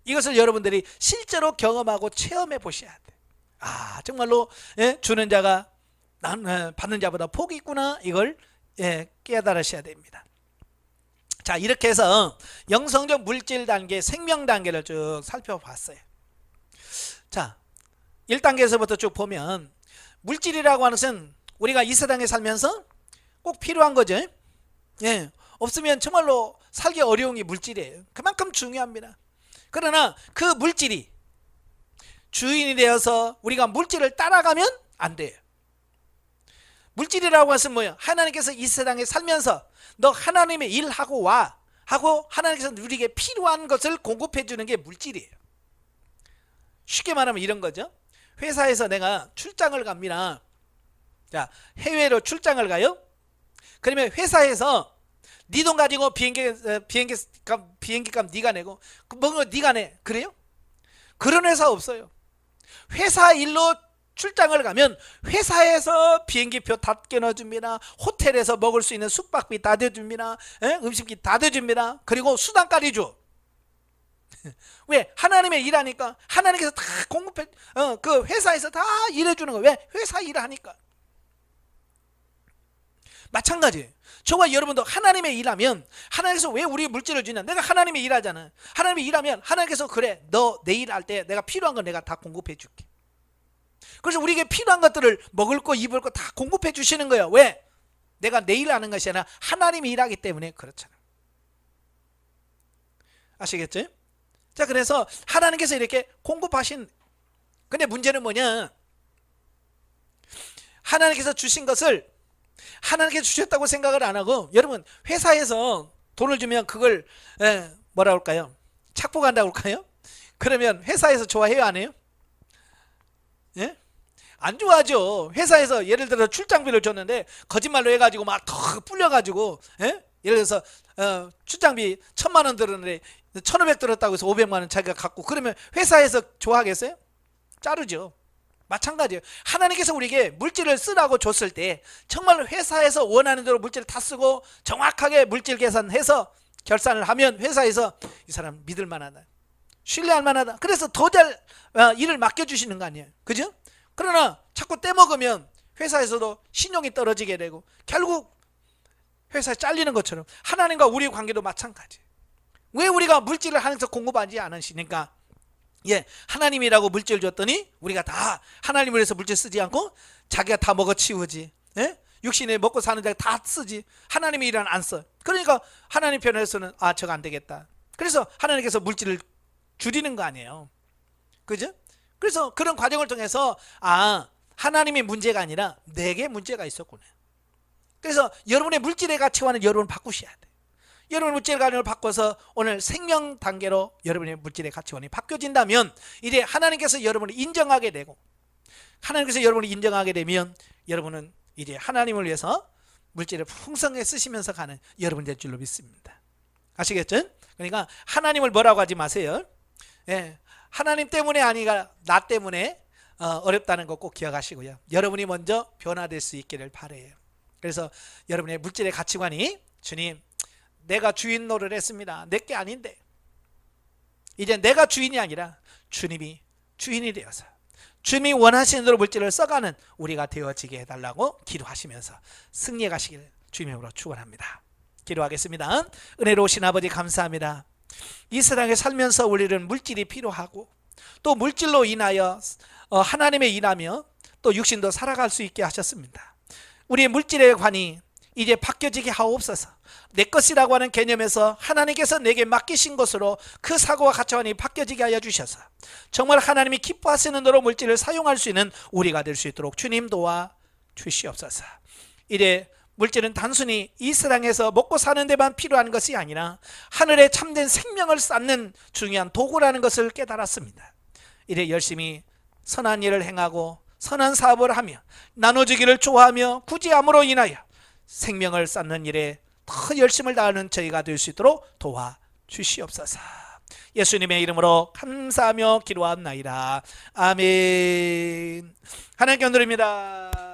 이것을 여러분들이 실제로 경험하고 체험해 보셔야 돼. 아, 정말로 예, 주는 자가 받는 자보다 복이 있구나. 이걸 예, 깨달으셔야 됩니다. 자, 이렇게 해서 영성적 물질 단계, 생명 단계를 쭉 살펴봤어요. 자, 1단계에서부터 쭉 보면 물질이라고 하는 것은 우리가 이 세상에 살면서 꼭 필요한 거죠. 예, 없으면 정말로 살기 어려운 게 물질이에요. 그만큼 중요합니다. 그러나 그 물질이 주인이 되어서 우리가 물질을 따라가면 안 돼요. 물질이라고 해서 뭐예요? 하나님께서 이 세상에 살면서 너 하나님의 일하고 와 하고 하나님께서 우리에게 필요한 것을 공급해 주는 게 물질이에요. 쉽게 말하면 이런 거죠. 회사에서 내가 출장을 갑니다. 자, 해외로 출장을 가요. 그러면 회사에서 네 돈 가지고 비행기값 네가 내고 먹은 거 네가 내. 그래요? 그런 회사 없어요. 회사 일로 출장을 가면 회사에서 비행기표 다 끊어줍니다. 호텔에서 먹을 수 있는 숙박비 다 대줍니다. 음식비 다 대줍니다. 그리고 수당까지 줘. 왜? 하나님의 일하니까. 하나님께서 다 공급해, 그 회사에서 다 일해주는 거예요. 왜? 회사 일하니까. 마찬가지. 저와 여러분도 하나님의 일하면, 하나님께서 왜 우리 물질을 주냐? 내가 하나님의 일하잖아. 하나님의 일하면 하나님께서 그래, 너 내일 할 때 내가 필요한 거 내가 다 공급해 줄게. 그래서 우리에게 필요한 것들을 먹을 거 입을 거 다 공급해 주시는 거예요. 왜? 내가 내일 하는 것이 아니라 하나님이 일하기 때문에 그렇잖아. 아시겠죠? 자, 그래서 하나님께서 이렇게 공급하신, 근데 문제는 뭐냐? 하나님께서 주신 것을 하나님께서 주셨다고 생각을 안 하고, 여러분 회사에서 돈을 주면 그걸 뭐라 할까요? 착복한다고 할까요? 그러면 회사에서 좋아해요, 안 해요? 예? 안 좋아하죠. 회사에서 예를 들어 출장비를 줬는데 거짓말로 해가지고 막 더 불려가지고, 예를 들어서 출장비 1,000만 원 들었는데 1,500 들었다고 해서 500만 원 자기가 갖고, 그러면 회사에서 좋아하겠어요? 자르죠. 마찬가지예요. 하나님께서 우리에게 물질을 쓰라고 줬을 때 정말 회사에서 원하는 대로 물질을 다 쓰고 정확하게 물질 계산해서 결산을 하면 회사에서 이 사람 믿을 만하다, 신뢰할 만하다, 그래서 더 잘 일을 맡겨주시는 거 아니에요. 그죠? 그러나 자꾸 떼먹으면 회사에서도 신용이 떨어지게 되고 결국 회사에 잘리는 것처럼 하나님과 우리의 관계도 마찬가지. 왜 우리가 물질을 하나님께서 공급하지 않으시니까? 하나님이라고 물질 줬더니 우리가 다 하나님을 위해서 물질 쓰지 않고 자기가 다 먹어치우지. 육신에 먹고 사는 데 다 쓰지. 하나님의 일은 안 써. 그러니까 하나님 편에서는 저거 안 되겠다. 그래서 하나님께서 물질을 줄이는 거 아니에요. 그죠? 그래서 그런 과정을 통해서 하나님의 문제가 아니라 내게 문제가 있었구나. 그래서 여러분의 물질의 가치관을 여러분 바꾸셔야 돼. 여러분의 물질의 가치관을 바꿔서 오늘 생명 단계로 여러분의 물질의 가치관이 바뀌어진다면 이제 하나님께서 여러분을 인정하게 되고, 하나님께서 여러분을 인정하게 되면 여러분은 이제 하나님을 위해서 물질을 풍성하게 쓰시면서 가는 여러분 될 줄로 믿습니다. 아시겠죠? 그러니까 하나님을 뭐라고 하지 마세요. 하나님 때문에 아니라 나 때문에 어렵다는 거 꼭 기억하시고요. 여러분이 먼저 변화될 수 있기를 바라요. 그래서 여러분의 물질의 가치관이, 주님 내가 주인 노릇을 했습니다. 내게 아닌데 이제 내가 주인이 아니라 주님이 주인이 되어서 주님이 원하시는 대로 물질을 써가는 우리가 되어지게 해달라고 기도하시면서 승리해 가시기를 주님의 이름으로 축원합니다. 기도하겠습니다. 은혜로우신 아버지 감사합니다. 이 세상에 살면서 우리는 물질이 필요하고 또 물질로 인하여 하나님의 일하며 또 육신도 살아갈 수 있게 하셨습니다. 우리의 물질의 관이 이제 바뀌어지게 하옵소서. 내 것이라고 하는 개념에서 하나님께서 내게 맡기신 것으로 그 사고와 가치관이 바뀌어지게 하여 주셔서 정말 하나님이 기뻐하시는 대로 물질을 사용할 수 있는 우리가 될 수 있도록 주님 도와 주시옵소서. 이래 물질은 단순히 이 세상에서 먹고 사는 데만 필요한 것이 아니라 하늘에 참된 생명을 쌓는 중요한 도구라는 것을 깨달았습니다. 이래 열심히 선한 일을 행하고 선한 사업을 하며 나눠주기를 좋아하며 구제함으로 인하여 생명을 쌓는 일에 더 열심을 다하는 저희가 될 수 있도록 도와주시옵소서. 예수님의 이름으로 감사하며 기도합나이다. 아멘. 하나님께 드립니다.